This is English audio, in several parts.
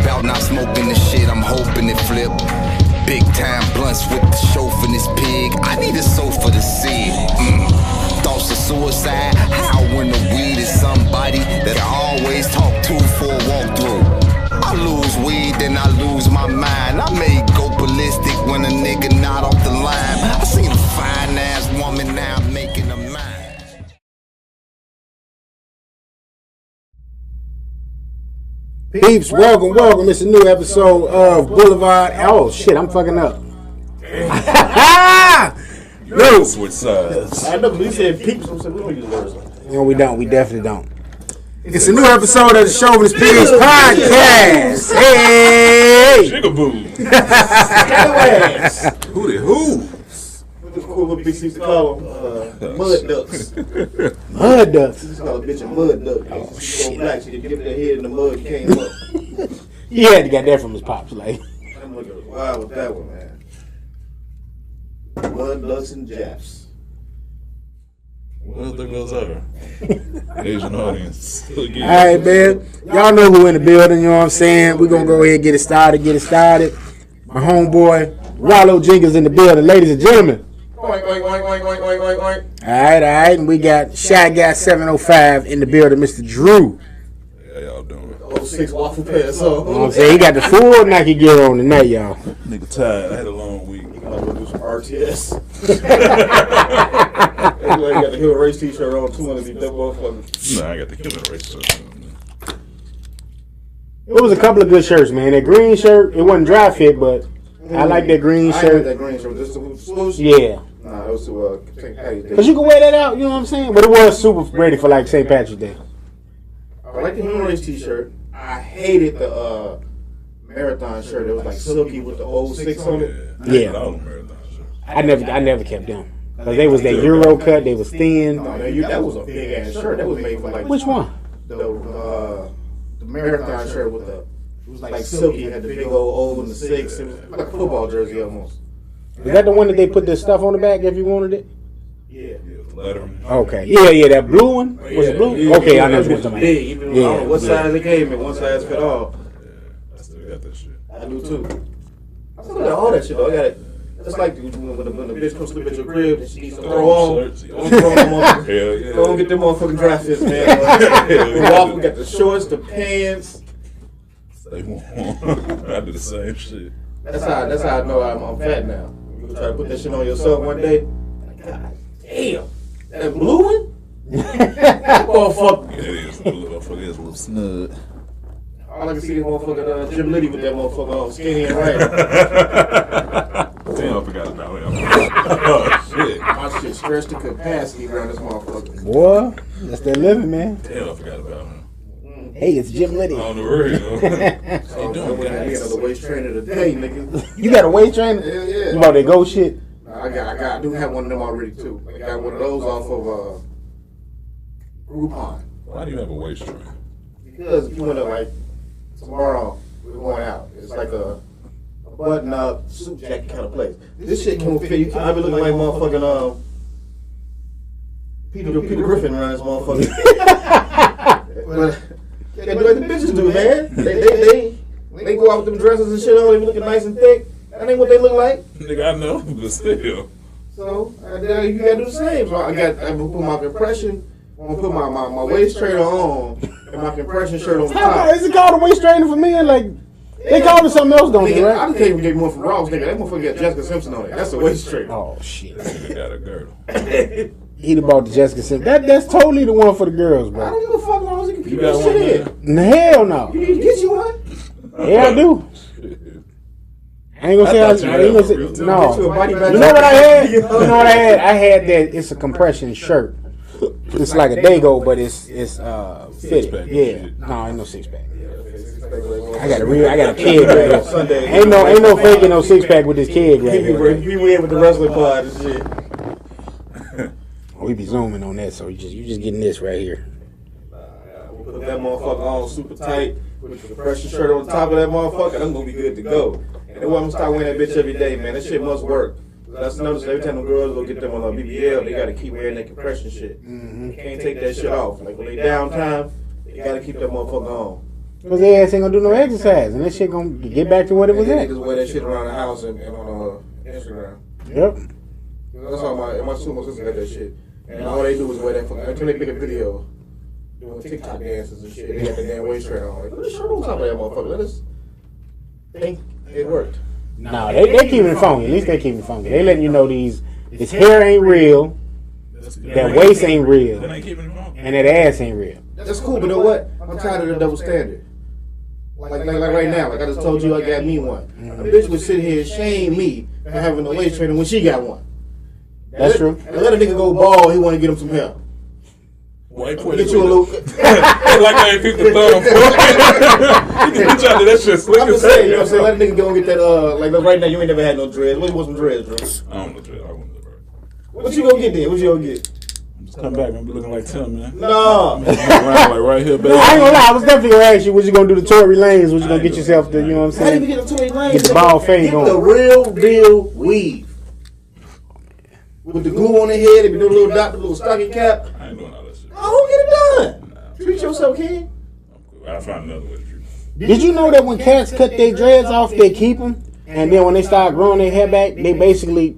about not smoking the shit, I'm hoping it flip. Big time blunts with the Shovanist Pig. I need a sofa to see it. Thoughts of suicide, how when the weed is somebody that I always talk to for a walkthrough. I lose weed, then I lose my mind. I may go ballistic when a nigga not off the line. I seen a fine ass woman, now I'm making a mind. Peeps, welcome. It's a new episode of Boulevard. Oh shit, I'm fucking up. No, switch sides. I know, but we said peeps, so we don't use words like that. No, we don't. We definitely don't. It's a new episode of the Shovanist Pigs podcast. Hey! Jigaboo. Scalawags. Who? What the cool little bitch used to call them? Mud ducks. Mud ducks. Used to call a bitch a mud duck. Oh, shit. Black, so you get their head in the mud and came up. He had to get that from his pops. Like, I'm looking wild with that one, man. Mud ducks and Japs. Well, there goes our Asian audience. all right, man. Y'all know who in the building, you know what I'm saying? We're going to go ahead and get it started. My homeboy, Rollo Jenkins in the building. Ladies and gentlemen. Oink, oink, oink, oink, oink, oink, oink, oink. All right. And we got Shy Guy 705 in the building, Mr. Drew. How y'all doing? 06 waffle pass on. You know what I'm saying? He got the full Nike gear on tonight, y'all. Nigga tired. I had a long week. I'm going to do some RTS. You got the Hill Race t-shirt on too, and that motherfucker. Nah, I got the killer race shirt. It was a couple of good shirts, man. That green shirt, it wasn't dry fit, but I like that green I shirt. had that green shirt. Just the swoosh? Yeah. Nah, it was to St. Patty's Day. Because you can wear that out, you know what I'm saying? But it was super ready for like St. Patrick's Day. I like the Human Race t-shirt. I hated the marathon shirt. It was like silky with the old 06 on it. Yeah. All the marathon shirts. I never kept them. Because they was that Euro cut, they was thin. No, that was a big ass shirt. That was made for like Which one? the marathon shirt with the, it was like silky. It had the big old O and the 6. It was like a football jersey almost. Is that the one that they put the stuff on the back if you wanted it? Yeah. Letterman. Okay. Yeah, that blue one? Was it blue? Okay, I know what you're talking Big, about. even I don't know what size it came in. One size fit all. I still got that shit. I do too. I still got all that shit though. I got it. It's like when the bitch comes sleep at your crib and she needs to throw on. Don't throw them on. Hell yeah. Don't get them motherfucking dry fits, man. We got the shorts, the pants. Stay warm. I do the same shit. That's how I know I'm fat now. You try to put that shit on yourself one day. God damn. That blue one? Motherfucker. It is a little snug. All I can see is motherfucking Jim Liddy with that motherfucker on, skinny and right. Damn, I forgot about him. Oh, shit. My shit stretched to capacity around this motherfucker. Boy, that's that living, man. Damn, I forgot about him. Hey, it's Jim Liddy. On the radio. So when I get the waist trainer today, nigga. You got a waist trainer? Yeah. You about that go shit? I do have one of them already too. I got one of those off of Groupon. Why do you have a waist train? Because if you want to like tomorrow, we're going out. It's like a button-up suit jacket kind of place. This shit can fit. You can't be looking like motherfucking Peter Griffin around this motherfucker. But they do like the bitches do, man. They go out with them dresses and shit on. They be looking nice and thick. That ain't what they look like. Nigga, I know, but still. So you gotta do the same. So I'm gonna put my compression. I'm gonna put my waist trainer on and my compression shirt on the top. Is it called a waist trainer for men? Like, they call it something else, don't they, right? I just can't even get one from Ross. Nigga, that motherfucker got Jessica Simpson on it. That's a waist trainer. Oh, shit. Nigga got a girdle. He'd about the Jessica Simpson. That's totally the one for the girls, I bro. don't give a fuck as long as you can keep You got that one shit in. Hell no. You need to get you one. Yeah, I do. I ain't gonna say I I thought you ain't had gonna say a real Get you a no. body bag. You know what I had? You know what I had? I had that. It's a compression shirt. It's like a Dago, but it's fitted. pack Yeah. shit. No, ain't no 6-pack. I got a keg right here. Sunday. Ain't no faking no 6-pack with this keg right here. You in with the wrestling pod and shit. We be zooming on that, so you just getting this right here. We'll put that motherfucker on super tight with the compression shirt on the top of that motherfucker. I'm gonna be good to go. And then I'm gonna start wearing that bitch every day, man. That shit must work. That's noticed every time the girls go get them on BBL, they gotta keep wearing that compression shit. Mm-hmm. You can't take that shit off. Like when they downtime, you gotta keep that motherfucker on. Because their ass ain't gonna do no exercise, and that shit gonna get back to what it was at. Niggas wear that shit around the house and on Instagram. Yep. That's all my sister got that shit. And all they do is wear that fucking, every time they make a video doing TikTok dances and shit, they got the damn waist trainer on. Like, put a shirt on top of that motherfucker. Let us think it worked. No, they keeping it funky. At least they keeping it funky. They letting you know this hair ain't real, that waist ain't real, and that ass ain't real. That's cool, but you know what? I'm tired of the double standard. Like right now, like I just told you, I got me one. A bitch would sit here and shame me for having a waist trainer when she got one. That's true. And let a nigga go bald, he want to get him some help. White Get you a little. like I ain't picked the thumb for it. That shit slick I'm as just saying, you know what I'm hell. saying? Let a nigga go and get that, like right now, you ain't never had no dreads. What you want some dreads, bro? I don't know dread. I want the dread. What you gonna get then? What you gonna get? Just come back and be looking like Tim, man. No. Around like right here, baby. I ain't gonna lie, I was definitely gonna ask you, what you gonna do to Tory Lanez? What you gonna get yourself to, you know what I'm How do you saying? get a Tory Lanez? Get the ball fade Get going. the real deal weave. With the glue on the head, if you do a little dot, the little stocking cap. I ain't doing all that shit. Oh, get it done. Treat yourself, King. I'll find another way to treat you. Did you know that when cats cut their dreads off, they keep them? And then when they start growing their hair back, they basically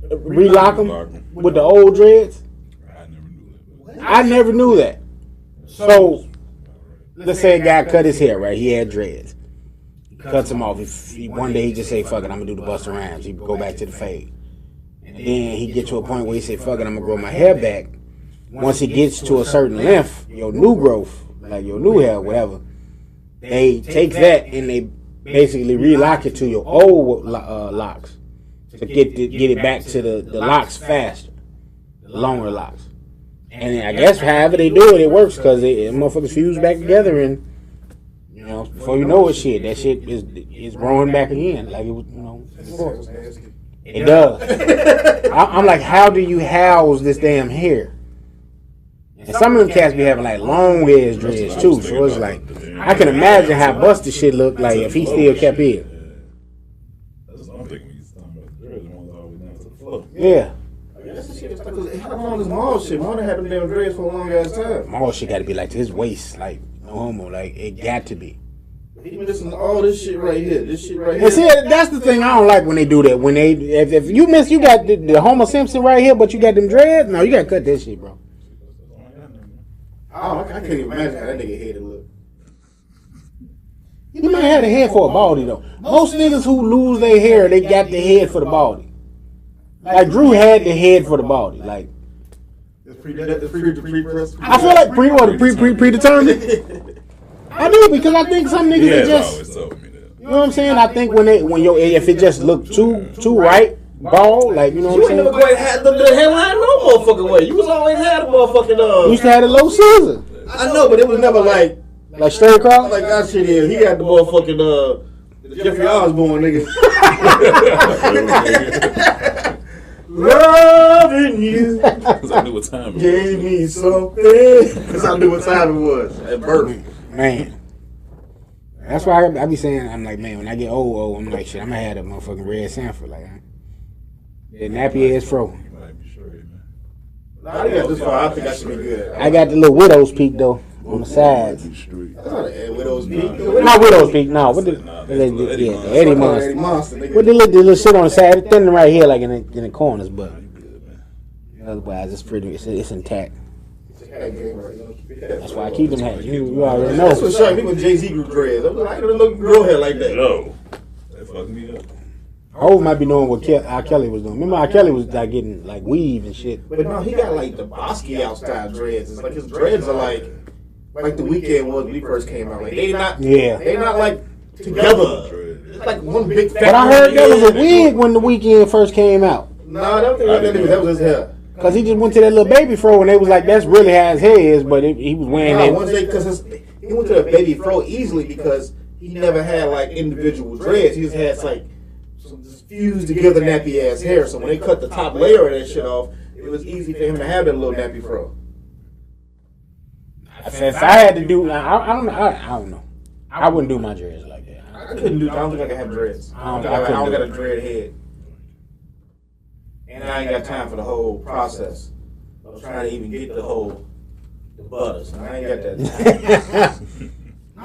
relock them with the old dreads? I never knew that. I never knew that. So, let's say a guy cut his hair, right? He had dreads. He cuts them off. One day he just say, fuck it, I'm going to do the Busta Rhymes. He go back to the fade. And then he get to a point where he say, fuck it, I'm going to grow my hair back. Once it gets to a certain length, your new growth, like your new hair, whatever, they take that and they basically relock it to your old locks to get it back to the locks faster, the longer locks. And I guess however they do it, it works because motherfuckers fuse back together, and you know before you know it, that shit is growing back again like it was, you know. Before. It does. I'm like, how do you house this damn hair? And some of them cats be having like long ass dreads too, so it's like I can imagine how busted shit look like if he still kept it. That's what I'm thinking when you talking about the dreads. The ones always down to the floor. Yeah. That's the shit. How long is Maul shit? Maul had them damn dreads for a long ass time. All shit got to be like to his waist, like no homo, like it got to be. Even listen to all this shit right here. This shit right here. And see, that's the thing I don't like when they do that. When they, if you miss, you got the Homer Simpson right here, but you got them dreads. No, you got to cut that shit, bro. I can't even imagine how that nigga head look. He might have a head for a baldy though. Most niggas who lose their hair, they got the head for the baldy. Like Drew had the head for the baldy. Like I feel like predetermined. I do, because I think some niggas Yeah, are just, always told me that. you know what I'm saying? I think if it just look too right, bald, like, you know what I'm You ain't saying? never quite had the hairline no motherfucking way. You was always had a motherfucking You used to have a low scissor, I know, but it was never like straight across. that shit is. He had the motherfucking the Jeffrey Osborne nigga. Loving you Because I knew what time it was. gave me something. Because I knew what time it was at birth. Man. That's why I be saying, I'm like, man, when I get old, I'm like, shit, I'm gonna have that motherfucking red Sanford, like, that nappy ass fro. You might be straight, man. Nah, I got this far. I think I should be good. I got the little widow's peak though on the sides. That's not an widow's peak. Not widow's peak, no. What the Eddie Monster. With the little shit on the side, it's thin right here, like in the corners, but otherwise it's pretty. It's intact. That's why I keep them hats. You already know. That's what shocked me when Jay-Z grew dreads. I was like, I didn't look grow hair like that. Yo, that fucked me up. Hov might be knowing what R. Kelly was doing. Remember R. Kelly was like getting like weave and shit. But no, he got like the Basquiat style dreads. It's like his dreads are like the Weeknd was when he first came out. Like they not like together. It's like one big fat. But I heard there was a wig when the Weeknd first came out. Nah, that was his hair. Cause he just went to that little baby fro and they was like, that's really how his hair is, but he was wearing that. Because he went to the baby fro easily because he never had like individual dreads. He just had like some fused together nappy ass hair. So when they cut the top layer of that shit off, it was easy for him to have that little nappy fro. If I had to do, I don't know. I wouldn't do my dreads like that. I couldn't do. I don't think I could have dreads. I don't got a dread head. And I ain't got time for the whole process of trying to even get the butters. I ain't got that time.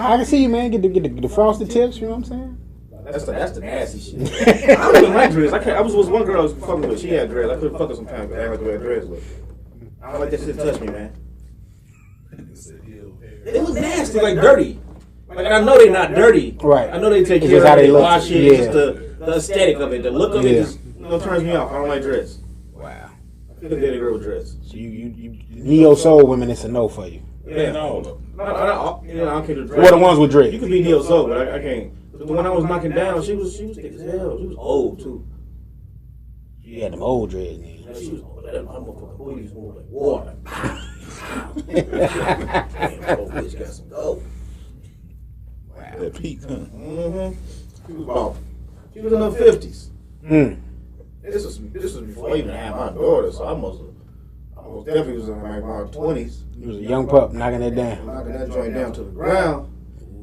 I can see you, man. Get the frosted tips. You know what I'm saying? That's the nasty shit. I don't even like dreads. I was one girl I was fucking with. She had dreads. I couldn't fuck her sometimes because I like to wear dreads with. I don't like that shit to touch me, man. It was nasty, like dirty. Like I know they're not dirty. Right. I know they take care of it, they wash it. It's just the aesthetic of it, the look of it just turns me off. I don't like dress. Wow. I couldn't date a girl with dress. So you neo soul women, it's a no for you. Yeah, no. I don't care to dress. What the ones with dread? You could be neo soul, but I can't. The one I was knocking down, she was thick as hell. She was old too. You had them old dreads, man. Yeah, she was old. That motherfucking booty was moving like water. Damn, old bitch got some dope. Wow. That peak, huh? Mm-hmm. She was in her 50s. This was before I even had my daughter, so I most definitely was in like my 20s. You was a young pup knocking it down. Knocking that joint down to the ground.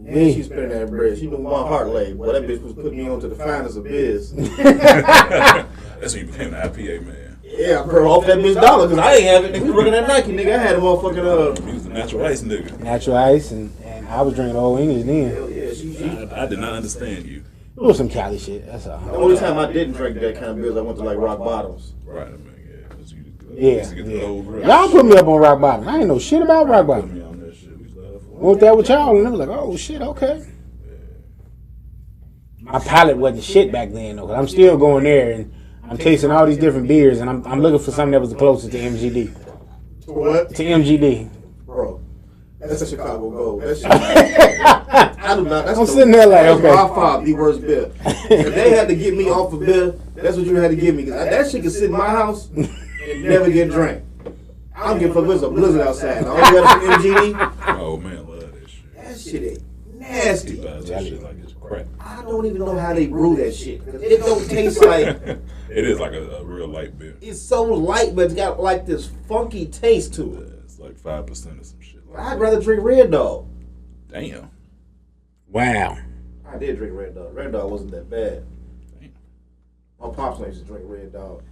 And she spinning that bread. She knew one heart lay. Boy, that bitch was putting me on to the finest of biz. That's when you became the IPA man. Yeah, bro, off that bitch dollar, because I ain't have it. Nigga was working at Nike, nigga. I had a motherfucking, He was the natural ice nigga. Natural ice, and I was drinking Old English then. hell yeah, I did not understand you. It was some Cali shit, that's all. The only time I didn't drink that kind of beers, I went to like Rock Bottoms. Right, I mean, yeah. 'Cause you Yeah, to get the old rush. Y'all put me up on rock bottom. I ain't know shit about rock Put bottom. me on that shit. We used to have fun. Went there with y'all, and I was like, oh shit, okay. My palate wasn't shit back then though, 'cause I'm still going there and I'm tasting all these different beers, and I'm looking for something that was the closest to MGD. To what? To MGD. Bro, that's a Chicago gold. That shit. I do not. That's I'm sitting there like, that's okay. by far the worst beer. If they had to get me off of beer, that's what you had to give me. 'Cause that shit could sit in my house and never get drank. I don't give a fuck if it's a blizzard outside. I only got some MGD. Oh man, I love that shit. That shit ain't nasty. He buys that shit like it's crap. I don't even know how they brew that shit. 'Cause it don't taste like. It is like a real light beer. It's so light, but it's got like this funky taste to Yeah, it. it's like 5% or some shit. Like I'd rather drink Red Dog. Damn. Wow. I did drink Red Dog. Red Dog wasn't that bad. Damn. My pops used to drink Red Dog.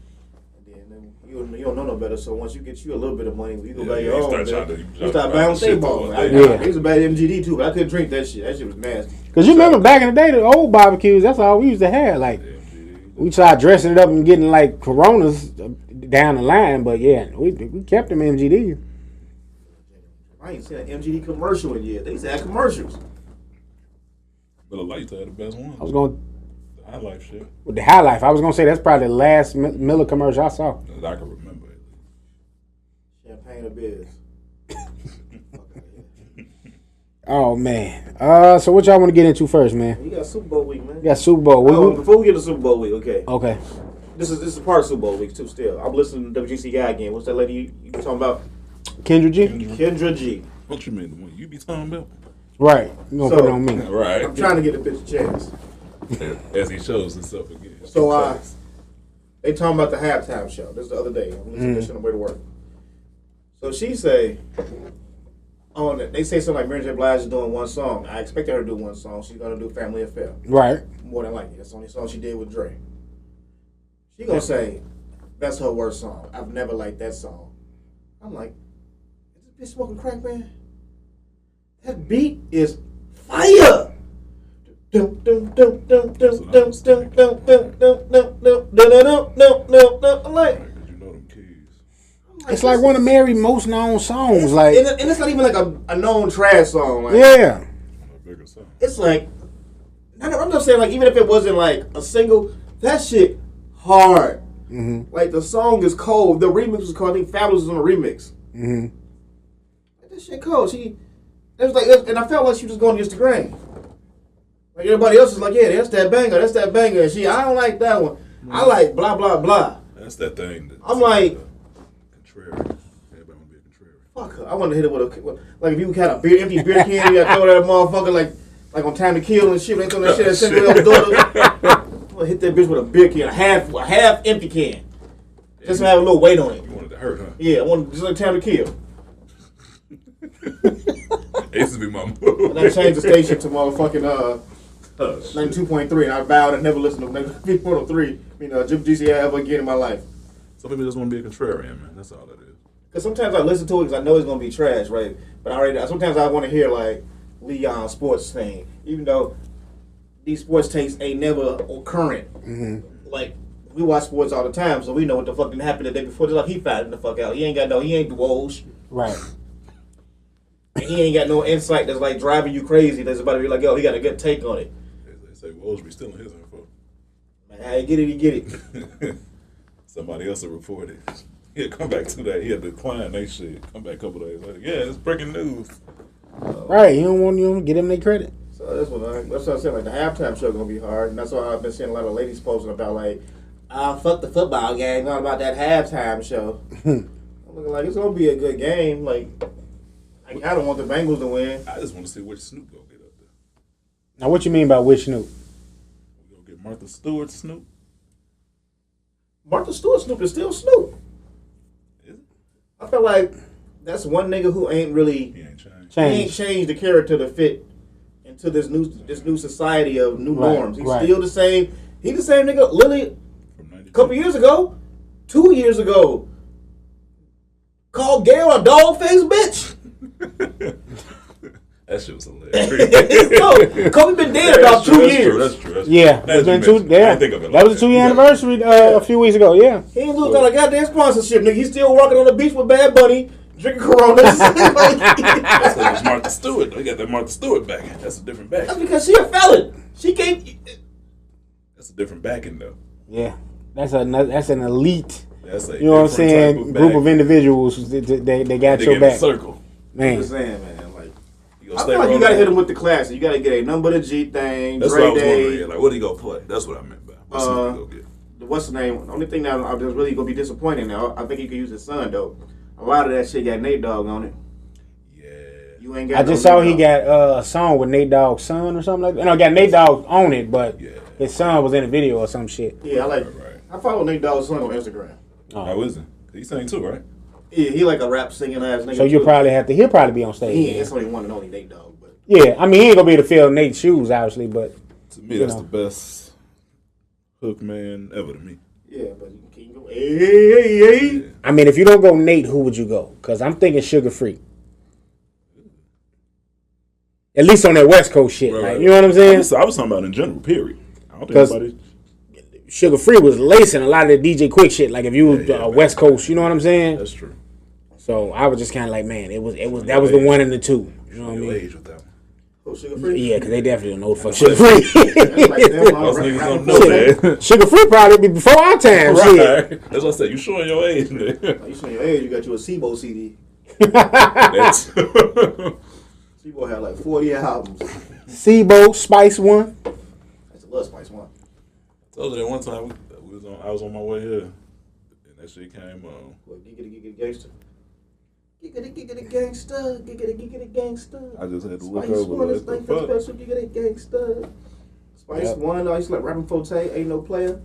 And then you don't know no better, so once you get you a little bit of money, you go buy your own. You start buying shit ball. I Yeah. used to buy MGD too, but I couldn't drink that shit. That shit was nasty. Cause you remember back in the day, the old barbecues, that's all we used to have. Like, we tried dressing it up and getting like Coronas down the line, but yeah, we kept them MGD. I ain't seen an MGD commercial in years. They used to have commercials. But the lights had the best one. I was going The High Life shit. with the High Life. I was gonna say that's probably the last Miller commercial I saw. That I can remember it. Champagne or beers. Oh man. So what y'all want to get into first, man? You got Super Bowl week, man. We got Super Bowl. Before we get to Super Bowl week, okay. Okay. This is part of Super Bowl week too. Still, I'm listening to WGC guy again. What's that lady you talking about? Kendra G. Kendra G. What you mean? The one you be talking about? Right. You gonna So- put it on me? Right. I'm trying to get the bitch a chance. As he shows himself again. So they talking about the halftime show. This is the other day. I'm listening to this on the way to work. So she say, they say something like Mary J. Blige is doing one song. I expected her to do one song. She's gonna do Family Affair. Right. More than likely, that's the only song she did with Dre. She gonna say that's her worst song. I've never liked that song. I'm like, is this bitch smoking crack, man? That beat is fire. I'm like, Because you know them keys. It's like one of Mary's most known songs. Like, and it's not even like a known trash song. Like, yeah. A bigger song. it's like, I'm not saying like even if it wasn't like a single, that shit hard. Mm-hmm. Like the song is cold. The remix was cold. I think Fabulous was on the remix. Mm-hmm. That shit cold. It was like, and I felt like she was going against the grain. Like everybody else is like, yeah, that's that banger, that's that banger. And I don't like that one. I like blah blah blah. That's that thing. I'm like, contrary. Everybody want to be a contrary. fuck her. I want to hit it with a like if you had a empty beer can, you got to throw that motherfucker like on Time to Kill and shit. They throw that shit at Cinderella's daughter. I'm gonna hit that bitch with a beer can, a half empty can, just to have a little weight on it. You wanted to hurt, huh? Yeah, I want just like Time to Kill. It used to be my move. And I changed the station to motherfucking Oh, shit. 92.3, and I vowed to never listen to 103. Jim GCI ever again in my life. Some people just want to be a contrarian, man. That's all it is. Because sometimes I listen to it because I know it's gonna be trash, right? But sometimes I want to hear like Leon sports thing, even though these sports takes ain't never current. Like we watch sports all the time, so we know what the fuck didn't happen the day before. Just like he found the fuck out. He ain't Woj. Right. And he ain't got no insight that's like driving you crazy. That's about to be like, yo, he got a good take on it. They say Woj be stealing his info. Man, how you get it, he get it. Somebody else will report it. He'll come back to that. He'll decline that shit. Come back a couple days later. Yeah, it's breaking news. Right. You don't want to get them their credit. So that's what I'm saying. Like the halftime show gonna be hard, and that's why I've been seeing a lot of ladies posting about like, fuck the football game, not about that halftime show. I'm looking like it's gonna be a good game. Like I don't want the Bengals to win. I just want to see which Snoop gonna get up there. Now, what you mean by which Snoop? We gonna get Martha Stewart Snoop? Martha Stewart Snoop is still Snoop. Is it? I feel like that's one nigga who ain't really He ain't changed. he ain't changed the character to fit into this new society of new norms. He's still the same. He the same nigga. Lily, a couple years ago, 2 years ago, called Gail a dog face bitch. That shit was hilarious. No, Kobe been dead about 2 years. That's true. Yeah, it's been 2. Yeah, I think of it that was a 2-year anniversary a few weeks ago. Yeah, He ain't lose out a goddamn sponsorship, nigga. He's still walking on the beach with Bad Bunny, drinking Coronas. That's because it was Martha Stewart. They got that Martha Stewart back. That's a different back. That's because she a felon. She can't. That's a different backing though. yeah. That's an elite. That's a You know what I'm different saying? type of Group of back. individuals. They got They your get in a back, circle. I'm man. just saying, man. Like, You gonna I stay feel like you rolling gotta on? hit him with the classic. You gotta get a number the G thing. That's Dre what I was wondering. Day. Yeah, like, what he gonna play? That's what I meant by. What's he gonna get? What's the name? The only thing that I'm just really gonna be disappointed now. I think he could use his son though. A lot of that shit got Nate Dogg on it. Yeah. You ain't got. I just saw he Nate got a song with Nate Dogg's son or something like that. No, got Nate Dogg on it, but Yeah. his son was in a video or some shit. Yeah, I like. Right. I follow Nate Dogg's son on Instagram. How is it? He sang too, right? Yeah, he like a rap singing ass nigga. So you too. probably he'll probably be on He stage. ain't. It's only one and only Nate Dogg, but Yeah, I mean he ain't gonna be able to fill Nate's shoes, obviously, but To me, that's the best hook man ever to me. yeah, but you can go. Hey. I mean if you don't go Nate, who would you go? Because I'm thinking Sugar Free. At least on that West Coast shit, Right. like, you know what I'm saying? I was talking about in general, period. I don't think 'Cause- anybody. Sugar Free was lacing a lot of the DJ Quick shit. Like if you was Yeah, West Coast, you know what I'm saying? That's true. So I was just kind of like, man, it was that was the one and the two. You know what I Your mean? age with that one. Oh, Sugar Free. Yeah, because they definitely don't know the fuck Sugar Free. That's like them, Most niggas don't know Shit, that. Sugar Free probably be before our time. Shit. Right. That's what I said. You showing your age, nigga. You showing your age? You got you a SIBO CD. That's SIBO had like 40 albums. Seaboat, Spice One. That's a Love Spice one. told you that one time I was on my way here, and that shit came on. What, giggity gangster? Giggity gangster, giggity gangster. I just had to look Spice over one is like like the the fuck. special giggity gangster. Spice Yep. one, I used to like rapping Forte, ain't no player.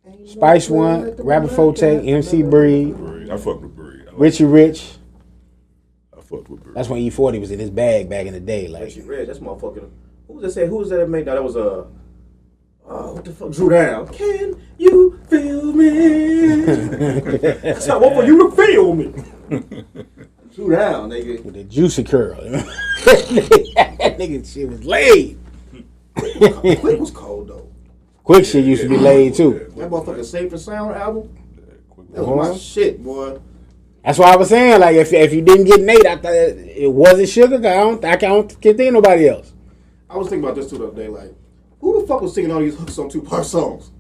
Ain't no Spice player One, like the Rapper one I Forte, got. MC Breed, Breed. I fuck with Breed. Richie Rich. I fuck with Breed. That's when E40 was in his bag back in the day. Like, Richie Red, that's motherfucking. Who was that made that? That was what the fuck? Drew Down. Can you feel me? That's how I want for you to feel me. Drew Down, nigga. with the juicy curl. That nigga shit was laid. Quick was cold though. Quick shit used to be laid too. That motherfucking Safe and Sound album. Quick That was my shit, boy. That's why I was saying, like, if you didn't get Nate, I thought it wasn't Sugar. I can't think of nobody else. I was thinking about this too the other day. Like, who the fuck was singing all these hooks on 2-part songs?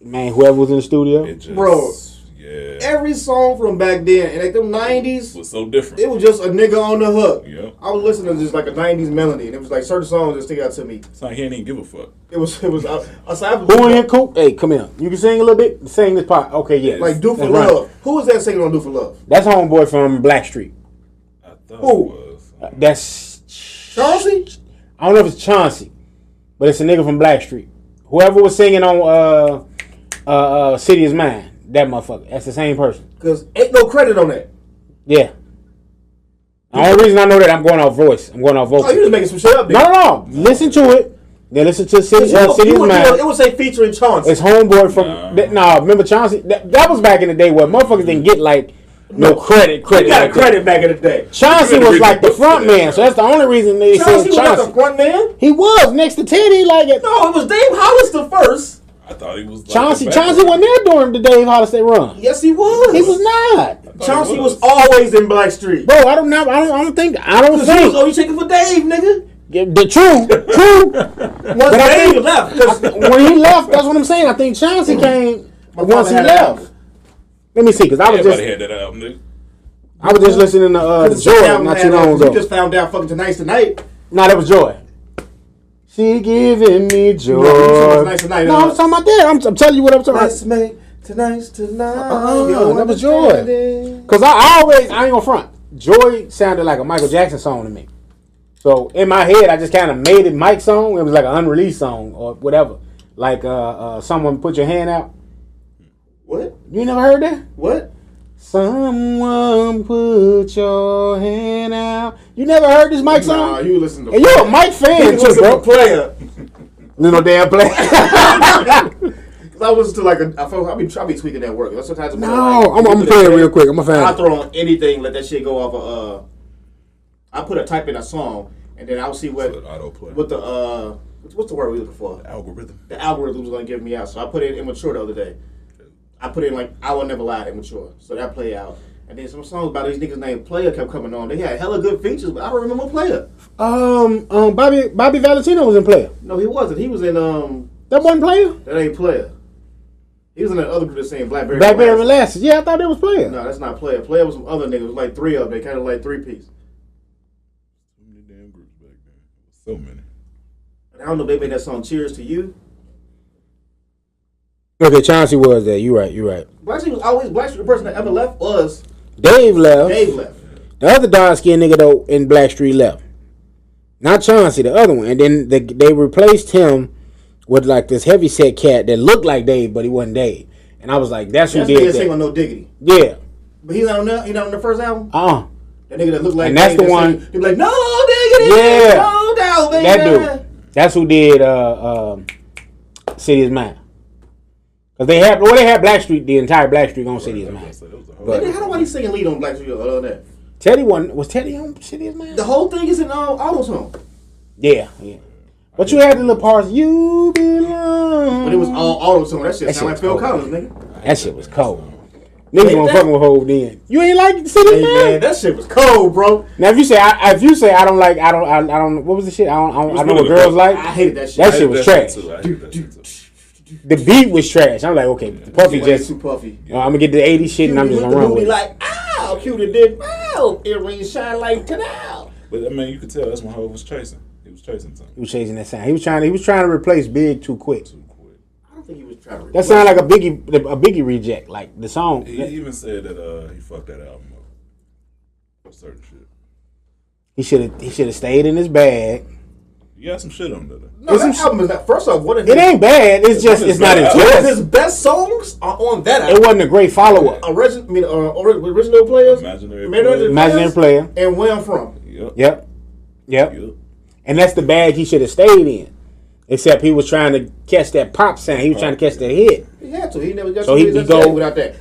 Man, whoever was in the studio. It just, Bro. Yeah. Every song from back then, and like them 90s, was so different. it was just a nigga on the hook. Yeah. I was listening to just like a 90s melody, and it was like certain songs that stick out to me. It's like he ain't even give a fuck. It was. I said, Who in here, Coop? Hey, come here. You can sing a little bit? Sing this part. Okay, yeah. like Do for That's right. Love. Who was that singing on Do for Love? That's homeboy from Blackstreet. I thought Who? it was. That's Chauncey? I don't know if it's Chauncey, but it's a nigga from Blackstreet. Whoever was singing on City is Mine, that motherfucker. That's the same person. Because ain't no credit on that. Yeah. The only reason I know that I'm going off voice. I'm going off vocal. Oh, you just making some shit up, No, nigga. no. Listen to it. Then listen to City is Mine. It would say featuring Chauncey. It's homeboy from. Nah, remember Chauncey? That was back in the day where motherfuckers didn't get like no credit. He got credit back in the day. Chauncey was like the front man, so that's the only reason they said Chauncey was Chauncey. not the front man. He was next to Teddy, like it. No, it was Dave Hollister first. I thought he was like Chauncey wasn't there during the Dave Hollister run. Yes, he was. He was not. Chauncey was always in Blackstreet. Bro, I don't think. Oh, you checking for Dave, nigga? The true. Once Dave left, when he left, that's what I'm saying. I think Chauncey came once he left. Let me see, because I was just. Everybody had that album, nigga. I was just listening to Joy not too long ago. You just found out fucking Tonight's Tonight. No, that was Joy. She giving me joy. No, Tonight's Tonight. No, I'm talking about that. I'm telling you what I'm talking about. Let's make Tonight's Tonight. That was Joy. Because I ain't gonna front. Joy sounded like a Michael Jackson song to me. So in my head, I just kind of made it Mike's song. It was like an unreleased song or whatever. Like Someone Put Your Hand Out. What? You never heard that? What? Someone put your hand out. You never heard this Mike song? Nah, you listen to. And you a Mike fan too, bro. Player. Little damn player. Cause I listen to like I'll be tweaking that work. Sometimes I'm gonna play it real quick. I'm a fan. I throw on anything, let that shit go off of. I put a type in a song, and then I'll see what the what's the word we looking for? The algorithm. The algorithm was gonna give me out. So I put in immature the other day. I put in like I Will Never Lie immature. So that play out. And then some songs by these niggas named Player kept coming on. They had hella good features, but I don't remember Player. Bobby Valentino was in Player. No, he wasn't. He was in That wasn't Player? That ain't Player. He was in that other group that's saying Blackberry Molasses. Yeah, I thought that was Player. No, that's not Player. Player was some other niggas. It was like three of them. They kind of like three-piece. So many damn groups back then. So many. I don't know if they made that song Cheers to You. Okay, Chauncey was there. You right. Blackstreet was always Blackstreet. The person that ever left was Dave left. The other dark-skinned nigga though in Blackstreet left. Not Chauncey, the other one. And then they replaced him with like this heavyset cat that looked like Dave, but he wasn't Dave. And I was like, that's who did that. Sing on No Diggity. Yeah. But he's not on the first album? That nigga that looked like and that's Dave the one. He be like, no diggity. Yeah. No doubt, baby. That dude. That's who did City is Mine. Because they had Blackstreet, the entire Blackstreet on City is Mine. But how do nobody sing lead on Blackstreet other than that? Teddy was Teddy on City is Mine? The whole thing is in auto-tune. Yeah. But you had the little parts, you belong. But it was all auto-tune. That shit sound like Phil Collins, nigga. That shit was cold. Niggas weren't fucking with Hov then. You ain't like City man, that shit was cold, bro. Now if you say I don't what was the shit? I know what girls like. I hated that shit. That shit was trash. The beat was trash. I'm like, okay, Puffy just too puffy. I'm gonna get the 80s shit and I'm just gonna run with it. Like, ow, Cutie did, ow, earrings shine like canal. But I mean, you could tell that's when Hov was chasing. He was chasing something. He was chasing that sound. He was trying to replace Big too quick. I don't think he was trying to. That sounded like a Biggie reject, like the song. He even said that he fucked that album up. Certain shit. He should have stayed in his bag. You got some shit on there. No, that album is not. First off, it ain't bad. It's just it's not his best. His best songs are on that album. It wasn't a great follow up. Original players, Imaginary player, and Where I'm From. Yep. And that's the bag he should have stayed in. Except he was trying to catch that pop sound. He was trying to catch that hit. He had to. He never got so he go without that.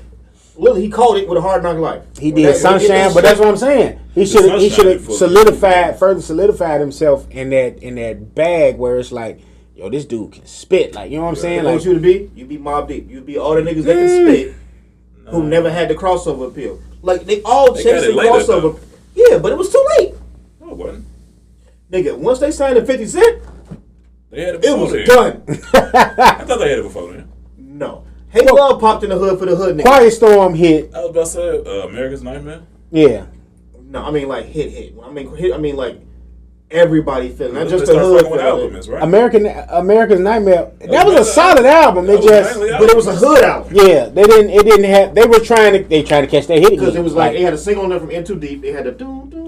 Literally, he called it with a Hard Knock Life. He did Sunshine, but that's what I'm saying. He should have further solidified himself in that bag where it's like, yo, this dude can spit. Like, you know what I'm saying? Like, what you to be? You be Mobb Deep. You be all the niggas that can spit who never had the crossover appeal. Like they all chasing crossover. Yeah, but it was too late. No, it wasn't. Nigga, once they signed to 50 Cent, they had it was done. I thought they had it before then. No. Hey Love popped in the hood for the hood nigga. Quiet Storm hit. I was about to say America's Nightmare. Yeah. No, I mean like hit. I mean like everybody feeling. Not just the hood album is, right? America's Nightmare. That was a solid album. But it was a hood album. Yeah, they were trying to catch that hit again. Because it was like they had a single on there from In Too Deep. They had the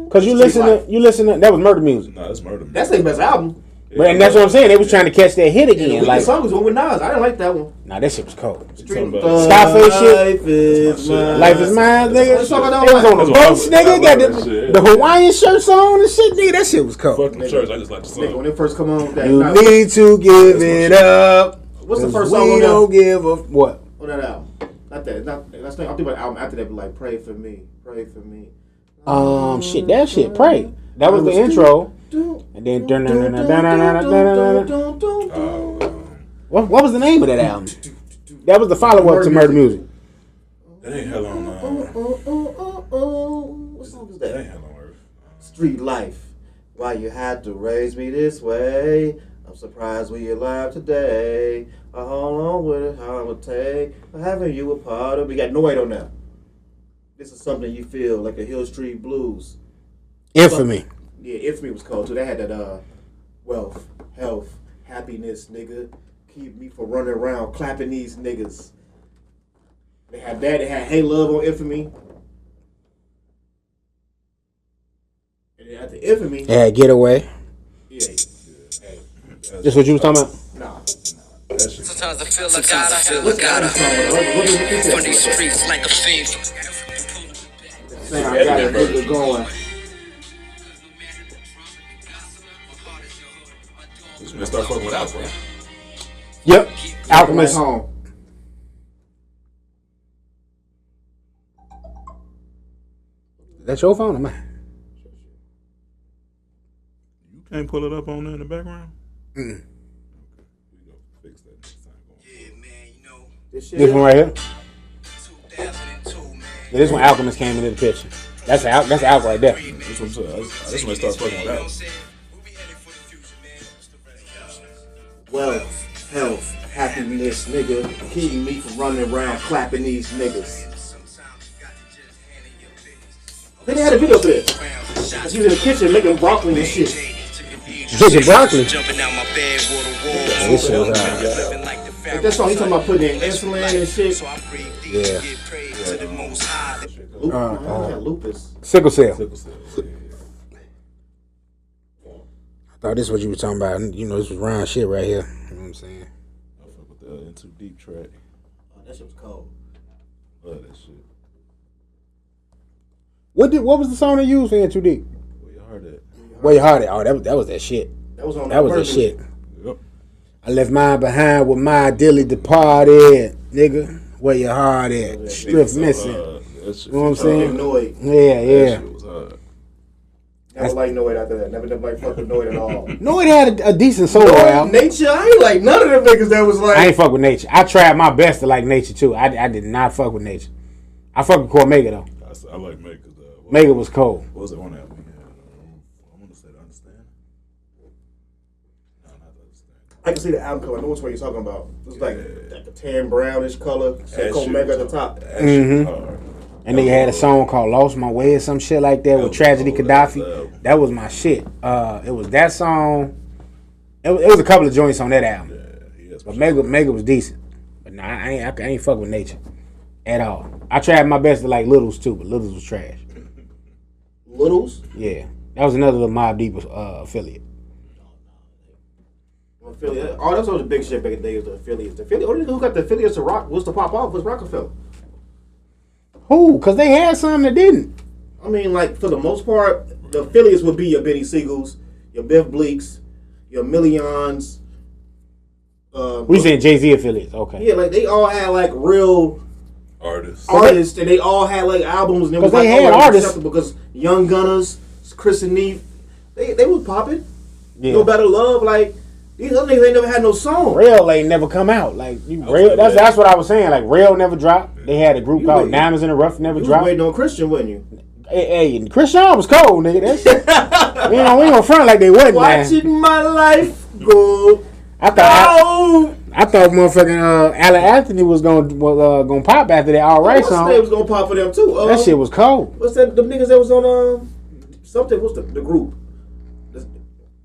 because you listen to that was Murder Music. No, that's Murder Music. That's their best album. But and that's what I'm saying. They was trying to catch that hit again. Like the song was one with Nas. I didn't like that one. Nah, that shit was cold. Scarface shit. Life is mine, nigga. They was on the boats, nigga. Got the Hawaiian shirts on and shit, nigga. That shit was cold. Fuck the church. I just like the song. Nigga, when it first come on, you need to give it up. What's the first song on that? We don't give a what? On that album. Not that. It's not. That's not. I'm thinking about the album after that. But like, pray for me. Shit, that shit, pray. That was the intro. And then what was the name of that album? That was the follow-up to Murder Music. That ain't Hell on What song is that? That ain't Hell on Earth. Street Life. Why you had to raise me this way? I'm surprised we alive today. How long would it, how it would take for having you a part of? We got Noid on that. This is something you feel like a Hill Street Blues. Infamy. Yeah, Infamy was cold too. They had that wealth, health, happiness, nigga. Keep me from running around clapping these niggas. They had that. They had Hey Love on Infamy. And then after Infamy, Yeah, Getaway. yeah. Hey, This what you was talking about? nah. Sometimes I feel like I from these streets like a fiend. Saying I got a nigga going. This man start fucking with Alpha. Yep. Like Alchemist. home. That's your phone or mine? You can't pull it up on there in the background? Mm. Okay. We go fix that next time. Yeah, man, you know, This shit. This one right here. 2002, man. Yeah, this one Alchemist came into the picture. That's Alk right there. This one too. This man start fucking with Alpha. Wealth, health, happiness, nigga. Keeping me from running around clapping these niggas. They had a video for this. She was in the kitchen making broccoli and shit. Chicken broccoli. Jumping out my bed, water Yeah, this shit was hot. Like that song, he talking about putting in insulin and shit. So I breathe deep Yeah. and give praise to the Most High. Lupus. Sickle cell. Sickle cell. I thought this what you were talking about. You know, this was round shit right here. You know what I'm saying? I fuck with the In Too Deep track. Oh, that shit was cold. Love that shit. What was the song they used for In Too Deep? Where your heart at? Where your heart at? Oh, that was that shit. That was on That was Murder that shit. Music. Yep. I left mine behind with my dilly departed, nigga. Where your heart at? Strip missing. That shit You know what I'm was saying? hard. Noid. Yeah, That yeah. shit was hard. Never liked Noid after that. Never like fuck with Noid at all. No, it had a decent solo Noid, album. Nature, I ain't like none of them niggas that was like. I ain't fuck with Nature. I tried my best to like Nature too. I did not fuck with Nature. I fuck with Cormega though. I like Mega. Mega was cold. What was it on album? I want to say to Understand. No, not to Understand. I can see the album cover. I know which one you're talking about. It's like Yeah. a tan brownish color. Said Omega at the top. That shit was hard. And they had a song called Lost My Way or some shit like that with Tragedy Gaddafi. That was my shit. It was that song. It was a couple of joints on that album. Yeah, But Mega was decent. But nah, I ain't fuck with Nature at all. I tried my best to like Littles too, but Littles was trash. Littles. Yeah. That was another little Mobb Deep affiliate. Affiliate. Oh, that's all the big shit back in the day was the affiliates. The affiliate. Only nigga who got the affiliates to rock was to pop off was Rockefeller. Who? Because they had some that didn't. I mean, like for the most part, the affiliates would be your Benny Siegels, your Biff Bleeks, your Millions. We saying Jay-Z affiliates. Okay. Yeah, like they all had like real artists. artists, and they all had like albums. And it was 'Cause they like, had artists. acceptable because Young Gunners, Chris and Neef, they was popping. Yeah. No Better Love, like these other niggas ain't never had no song. Rail ain't never come out. Like Rail, that's what I was saying. Like Rail never dropped. They had a group You called waiting. Diamonds in the Rough never You was dropped. waiting on Christian, wasn't you? Hey, Christian was cold, nigga. That's we ain't gonna front like they wasn't. Man. Watching my life go. I thought motherfucking Alan Anthony was gonna pop after that All Right What's song. name was gonna pop for them too. That shit was cold. What's that? The niggas that was on something. What's the group?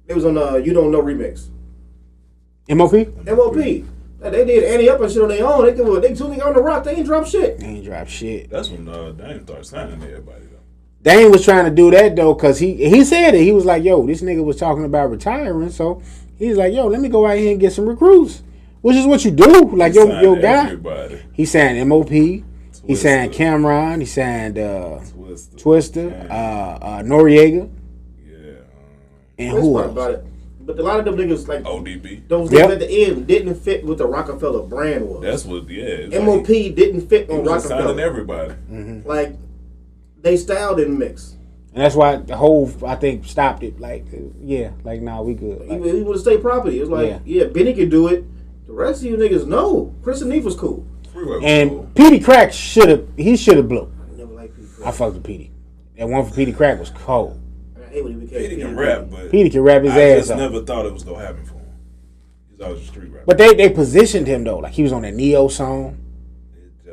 It was on You Don't Know remix. MOP? MOP. They did Annie Up and shit on their own. They two niggas on the rock. They ain't drop shit. They ain't drop shit. That's when Dame started signing everybody though. Dane was trying to do that though, cause he said it. He was like, "Yo, this nigga was talking about retiring," so he's like, "Yo, let me go out here and get some recruits," which is what you do. Like your guy. Everybody. He signed MOP. He signed Cameron. He signed Twister. Noriega. Yeah. And Best who part else? about it, But a lot of them niggas like ODB. those niggas at the end didn't fit what the Rockefeller brand was. That's what. Yeah. MOP didn't fit on Rockefeller. Signing Rockefeller. everybody. Mm-hmm. Like they style didn't mix. And that's why the whole, I think, stopped it. Like, nah, we good. Like, He would state property. It was like, yeah, Benny can do it. The rest of you niggas, no. Chris and Neef was cool. and Petey Crack should have blew. I never liked Petey Crack. I fucked with Petey. That one for Petey Crack was cold. I hate when he became Petey can rap, but Petey can rap his I ass just off. never thought it was gonna happen for him. He's always a street rapper. But they positioned him though, like he was on that Neo song.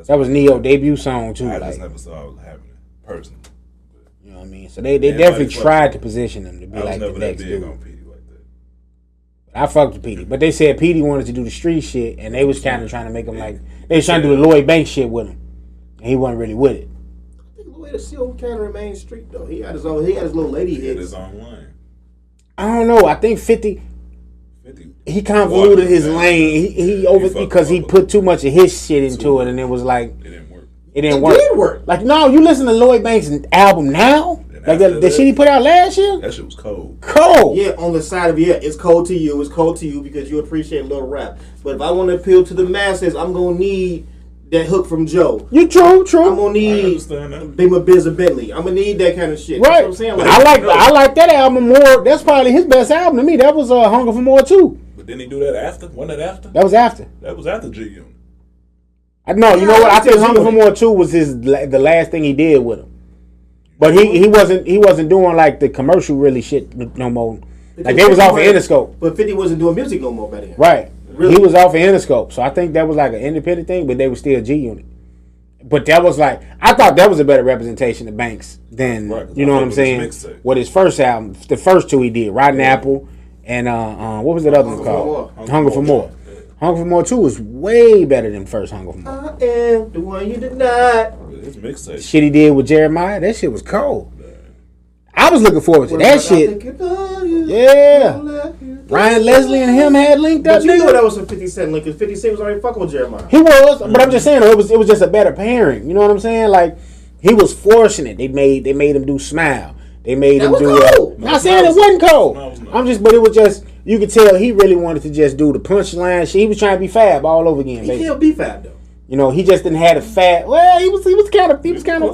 That was Neo debut song too. I like, just never saw it happening personally. You know what I mean? So they definitely tried to position him to be like the next dude. On Petey like that. I fucked with Petey, but they said Petey wanted to do the street shit, and they was kind of trying to make him like they was trying to do the Lloyd Banks shit with him, and he wasn't really with it. I think Lloyd still kind of remains street though. He had his little lady He had hits. his own lane. I don't know. I think 50. He convoluted his lane. He over because he put too much of his shit into it, and it was like it didn't work. It didn't It work. Like no, you listen to Lloyd Banks' album now, like the shit he put out last year. That shit was cold. Cold. Yeah, on the side of it's cold to you. It's cold to you because you appreciate a little rap. But if I want to appeal to the masses, I'm gonna need that hook from Joe. You true. I'm gonna need Beamer Biz or Bentley. I'm gonna need that kind of shit. Right. That's what I'm saying. I like that album more. That's probably his best album to me. That was Hunger for More too. But didn't he do that after? Wasn't that after? That was after. That was after G Unit. No, you know what? I think Hunger for More 2 was the last thing he did with him. But he wasn't doing like the commercial really shit no more. Like they was off of Interscope. But 50 wasn't doing music no more by then. Right. Really? He was off of Interscope. So I think that was like an independent thing, but they were still G Unit. But that was like, I thought that was a better representation of Banks than, you know what I'm saying? What his first album, the first two he did, Rotten Apple and what was that other one called? Hunger for More. Hunger for More 2 was way better than first Hunger for More. I am the one you denied. His mixtape. Shit he did with Jeremiah, that shit was cold. I was looking forward to that shit. Yeah. Ryan Leslie and him had linked up. But you know that was some 50 Cent link, because 50 Cent was already fucking with Jeremiah. He was, but I'm just saying it was just a better pairing. You know what I'm saying? Like he was forcing it. They made him do Smile. They made him do. Not saying it wasn't cold. But it was just you could tell he really wanted to just do the punchline shit. He was trying to be Fab all over again. He can't be Fab though. You know, he just didn't have a fat. Well, he was kind of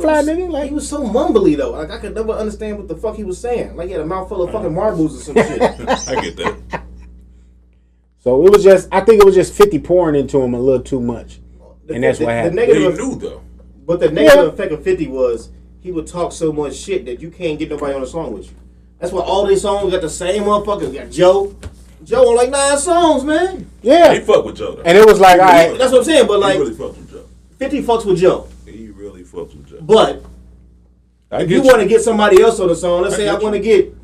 fly nigga. Like he was so mumbly though. Like I could never understand what the fuck he was saying. Like he had a mouthful of fucking marbles or some shit. I get that. So it was just, I think it was just 50 pouring into him a little too much, and that's what happened. He knew though. But the negative effect of 50 was he would talk so much shit that you can't get nobody on a song with you. That's why all these songs got the same motherfuckers. You got Joe on like 9 songs, man. Yeah, he fuck with Joe though. And it was like, all right, that's what I'm saying. But like, he really fucks with Joe. 50 fucks with Joe. He really fucks with Joe. But if you want to get somebody else on the song, let's say I want to get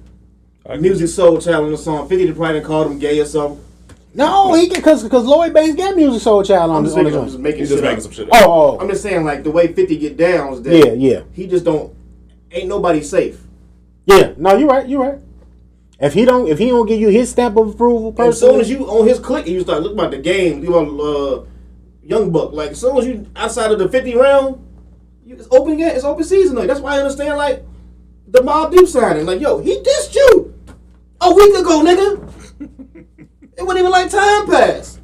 Music Soul Child on the song, 50 probably called him gay or something. No, he because Lloyd Banks got Music Soul Child on the joint. I'm just making some shit up. Oh, I'm just saying like the way 50 get down is that yeah. He just ain't nobody safe. Yeah, no, you're right. If he don't give you his stamp of approval, personally, as soon as you on his click and you start looking about the game, you on Young Buck. Like as soon as you outside of the 50 round, it's open season. Like that's why I understand like the Mobb Deep signing. Like yo, he dissed you a week ago, nigga. It wasn't even like time passed.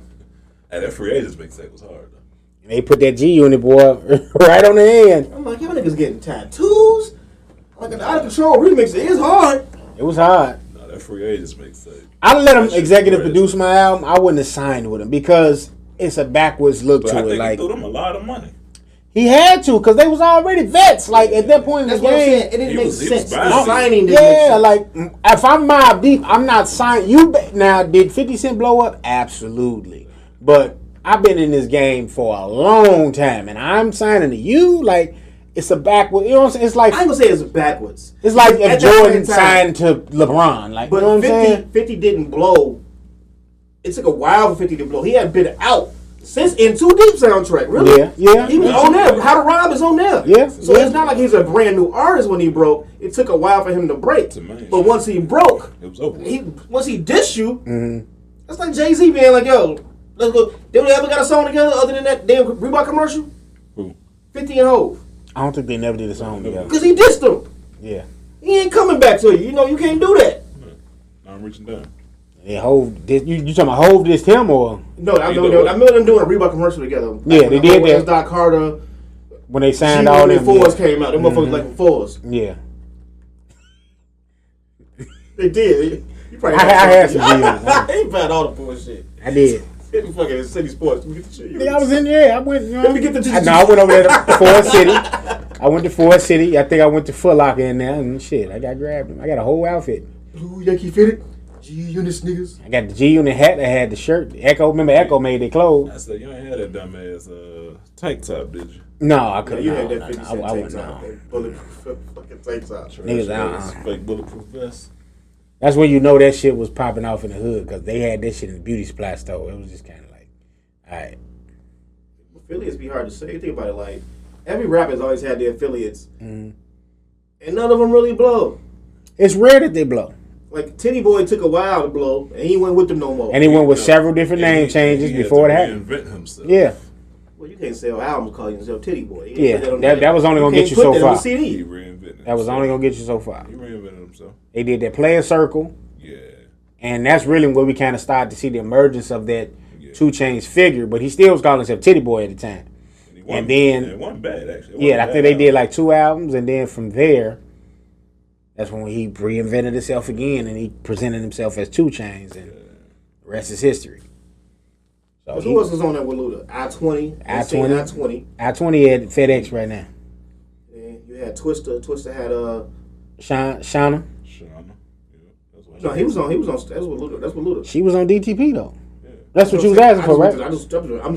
And that free agents mixtape was hard though. And they put that G Unit boy right on the end. I'm like, y'all niggas getting tattoos. Like an out of control remix. It is hard. It was hard. No, that free agents mixtape. I'd let him executive produce my album. I wouldn't have signed with him because it's a backwards look to it. Like he threw them a lot of money. He had to because they was already vets. Like at that point in the game, it didn't make sense. Signing, yeah. Like if I'm Mobb Deep, I'm not signing you. Now, did 50 Cent blow up? Absolutely. But I've been in this game for a long time, and I'm signing to you. Like it's a backwards. You know what I'm saying? It's like I ain't gonna say it's backwards. It's like if Jordan signed to LeBron. Like, but you know what I'm saying? 50 didn't blow. It took a while for 50 to blow. He had been out since in Too Deep soundtrack, really. Yeah. He was on there. How to Rob is on there. Yeah. So it's not like he's a brand new artist when he broke. It took a while for him to break. But once he broke, it was over. Once he dissed you, that's like Jay-Z being like, yo, let's go. They ever got a song together other than that damn Reebok commercial? Who? 50 and Hov. I don't think they never did a song together. Because he dissed them. Yeah. He ain't coming back to you. You know, you can't do that. I'm reaching down. Yeah, Hov. You talking about Hov dissed him or? No, I remember them doing a Reebok commercial together. Yeah, they did that. Doc Carter. When they signed all them. Fours came out. Them motherfuckers like fours. Yeah. They did. You probably I had some G-Units. He found all the bullshit. I did. Hit me fucking City Sports. Let me get the shit. Nigga, I was in there. I went. Let me get the I went over there to Forest City. I went to Forest City. I think I went to Foot Locker in there and shit. I got grabbed. I got a whole outfit. Blue Yankee fitted. G-Units niggas. I got the G-Unit hat. I had the shirt. Echo. Remember Echo made their clothes. I said you ain't had that dumbass tank top, did you? No, I couldn't. You had that 50 I cent tank wouldn't. top. Bulletproof fucking tank top. Niggas, fake bulletproof vest. That's when you know that shit was popping off in the hood because they had this shit in the beauty supply store. It was just kind of like, all right. Affiliates be hard to say. Think about it. Like every rapper's always had their affiliates, and none of them really blow. It's rare that they blow. Like Titty Boy took a while to blow, and he went with them no more. And he went with several different name changes before it happened. Reinvent himself. Yeah. Well, you can't sell albums calling yourself Titty Boy. Yeah, that was only gonna get you so far. He reinvented that was only gonna get you so far. He reinvented himself. They did that Player Circle. Yeah. And that's really where we kind of started to see the emergence of that 2 Chainz figure, but he still was calling himself Titty Boy at the time. And then it wasn't bad actually. I think they did like 2 albums, and then from there, that's when he reinvented himself again, and he presented himself as 2 Chainz, and the rest is history. So who else was on that with Luda? I-20. I-20 had FedEx right now. Yeah, you had Twista. Twista had Shauna. Yeah, no, he was on. That's what Luda. She was on DTP though. Yeah. That's what you was asking for, right? I'm just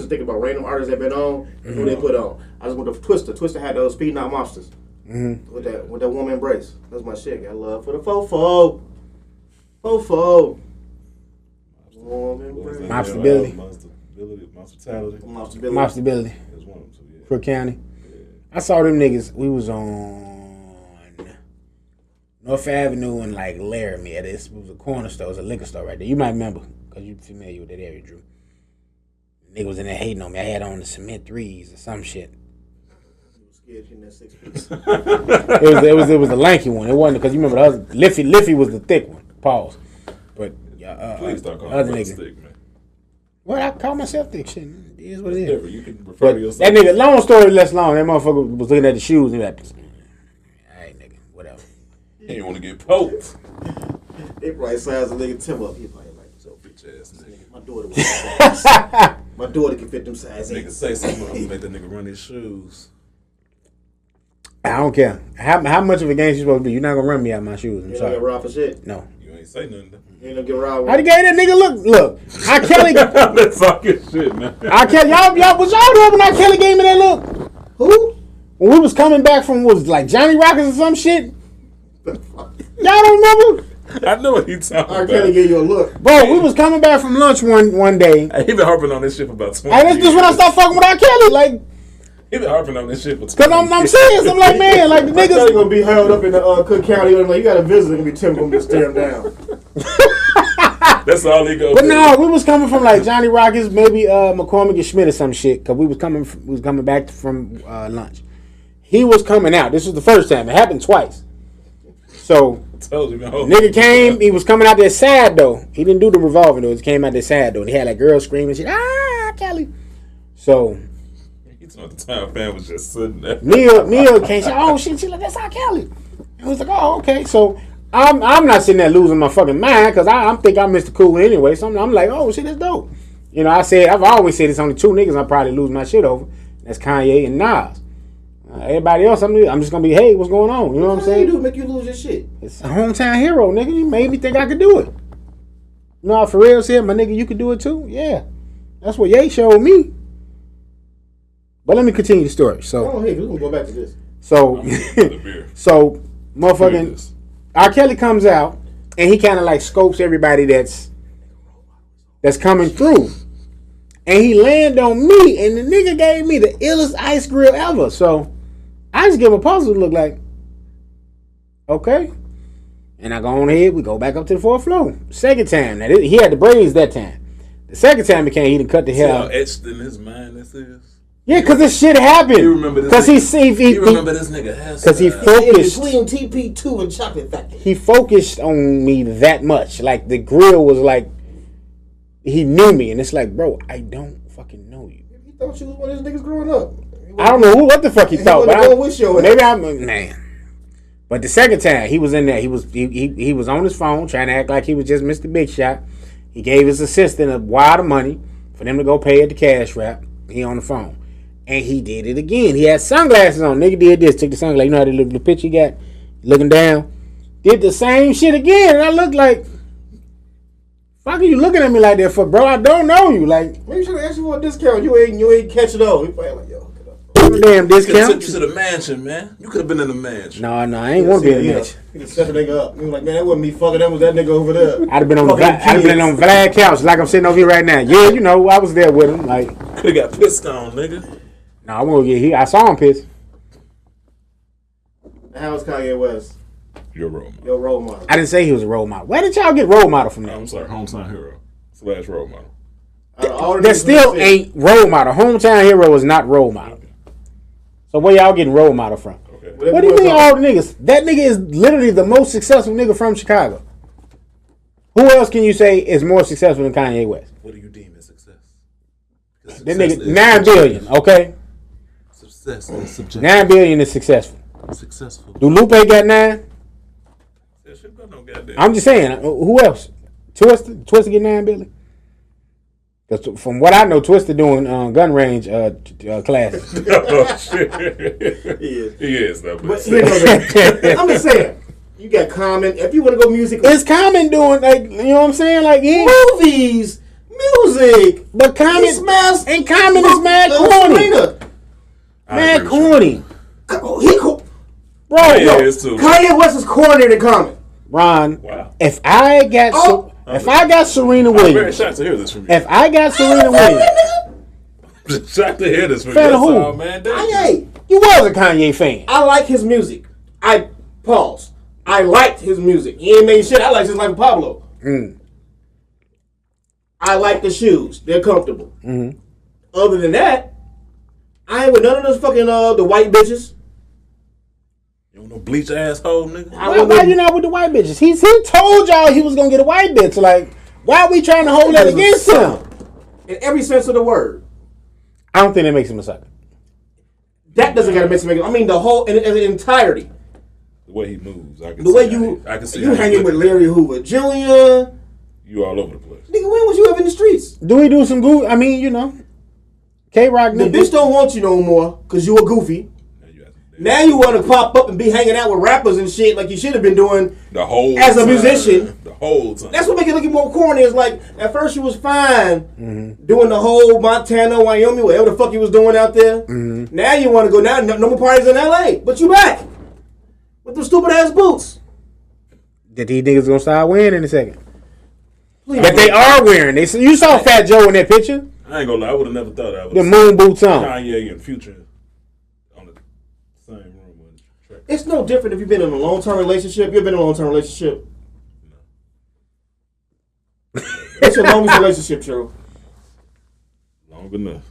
thinking about random artists that been on and who they put on. I just went to Twista. Twista had those Speed Not Monsters with that woman embrace. That's my shit. Got love for the fofo. Fofo. Mobstability. Mobstability. That's one of them. Yeah. Crook County. Yeah. I saw them niggas. We was on North Avenue and like Laramie. It was a corner store. It was a liquor store right there. You might remember because you're familiar with that area, Drew. Nigga was in there hating on me. I had on the cement 3s or some shit. In that 6-piece. it was the lanky one. It wasn't because you remember the other Liffy was the thick one. Pause. But please don't call other me nigga. thick, man. Well, I call myself thick. Shit, it is what it is. Different. You can refer to yourself. That nigga, long story less long. That motherfucker was looking at the shoes and he like, all right, nigga, whatever. He didn't want to get poked. They probably size a nigga Tim up. He probably like, so bitch ass nigga. My daughter was my daughter can fit them size. Nigga say something, I'm gonna make that nigga run his shoes. I don't care. How much of a game you supposed to be? You're not gonna run me out of my shoes. I'm sorry. You ain't robbed for shit. No. You ain't say nothing. You ain't gonna get robbed. How you gave that nigga look? I Kelly. That's fucking shit, man. I Kelly, y'all was y'all there when I Kelly gave me that look? Who? When we was coming back from what was it, like Johnny Rockets or some shit? Y'all don't remember? I know what he talking about. Kelly gave you a look. Bro, we was coming back from lunch one day. He been harping on this shit for about 20 years. This is when I stopped fucking with R. Kelly. Like, he been harping on this shit for 20 Because I'm serious. I'm like, man, like the niggas. Kelly gonna be held up in the Cook County. Like, you got a visitor. Gonna be Tim gonna be stare him down. That's all he goes. But no, we was coming from like Johnny Rockets, maybe McCormick and Schmidt or some shit. Cause we was coming back from lunch. He was coming out. This was the first time. It happened twice. So nigga came. He was coming out there sad though. He didn't do the revolving though. He came out there sad though. And he had like girls screaming shit. Ah, Kelly. So. At the time, fan was just sitting there. Neil came. She, oh shit. She like that's R. Kelly. I was like, oh okay. So. I'm not sitting there losing my fucking mind because I think I'm Mr. Cool anyway. So I'm like, oh shit, that's dope. You know, I've always said it's only 2 niggas I probably lose my shit over. That's Kanye and Nas. Everybody else, I'm just gonna be, hey, what's going on? You know what I'm saying? You do make you lose your shit. It's a hometown hero, nigga. You made me think I could do it. You know, for real said, my nigga, you could do it too. Yeah, that's what Ye showed me. But let me continue the story. So, hey, we're gonna go back to this. So, so, motherfucking. R. Kelly comes out and he kind of like scopes everybody that's coming through, and he landed on me, and the nigga gave me the illest ice grill ever. So I just give him a puzzle look like, okay, and I go on ahead. We go back up to the 4th floor. Second time, now he had the braids that time. The second time he came, he didn't cut the hair. How etched in his mind this is. Yeah, because this shit happened. You remember this? Because you remember this nigga hairstyle. Because he focused. Between TP2 and Chocolate Factory. He focused on me that much. Like the grill was like he knew me, and it's like, bro, I don't fucking know you. He thought you was one of his niggas growing up. I don't know what the fuck he thought, but maybe I'm man. But the second time he was in there, he was on his phone trying to act like he was just Mr. Big Shot. He gave his assistant a wad of money for them to go pay at the cash wrap. He on the phone. And he did it again. He had sunglasses on. Nigga did this. Took the sunglasses. You know how the little picture he got? Looking down. Did the same shit again. And I looked like, fuck are you looking at me like that for, bro? I don't know you. Like, maybe you should have asked you for a discount. You ain't catch it all. We probably like, yo, damn discount. Took you to the mansion, man. You could have been in the mansion. No, I ain't want to be in the mansion. He just set the nigga up. He was like, man, that wasn't me fucking. That was that nigga over there. I'd have been on Vlad couch like I'm sitting over here right now. Yeah, you know, I was there with him. Like, could have got pissed on, nigga. No, I won't get here. I saw him pissed. How was Kanye West? Your role model. Your role model. I didn't say he was a role model. Where did y'all get role model from that? I'm sorry, hometown hero / role model. That still ain't role model. Hometown hero is not role model. So where y'all getting role model from? Okay. What do you mean all the niggas? That nigga is literally the most successful nigga from Chicago. Who else can you say is more successful than Kanye West? What do you deem as success? That nigga, 9 billion, okay? Success is subjective. 9 billion is successful. Successful. Do Lupe got 9? I'm just saying, who else? Twister get 9 billion? Because from what I know, Twister doing gun range classes. Oh, shit. He is, though. But I'm just saying, you got Common. If you want to go music, it's Common doing, like, you know what I'm saying? Like, movies, music. But Common is mad corny. Mad corny. Bro, Kanye West is cornier than Common. Ron, wow. If I got Serena Williams, I'm very shocked to hear this from you. If I got Serena Williams, I'm shocked to hear this from you. Fan of who? All, man. Kanye. You was a Kanye fan. I like his music. I liked his music. He ain't made shit. I like his life with Pablo. I like the shoes. They're comfortable. Mm-hmm. Other than that, I ain't with none of those fucking the white bitches. You don't know bleach asshole nigga. Why you not with the white bitches? He told y'all he was gonna get a white bitch. Like, why are we trying to hold that against him? In every sense of the word. I don't think that makes him a sucker. That doesn't gotta make him. I mean, the whole in the way he moves. I can see you hanging with Larry Hoover Jr. You all over the place. Nigga, when was you ever in the streets? Do we do some good? I mean, you know, K-Rock. The bitch don't want you no more because you a goofy. Now you want to pop up and be hanging out with rappers and shit like you should have been doing the whole as a musician. The whole time. That's what makes it look more corny. It's like at first you was fine doing the whole Montana, Wyoming, whatever the fuck you was doing out there. Mm-hmm. Now you want to go now. No more parties in LA, but you back with them stupid ass boots that these niggas gonna start wearing in a second. Please, but they are wearing. You saw Fat Joe in that picture. I ain't gonna lie. I would have never thought I would. The moon boots on. Kanye and Future. It's no different if you've been in a long-term relationship. You've been in a long-term relationship. No. What's your longest relationship, Cheryl? Long enough.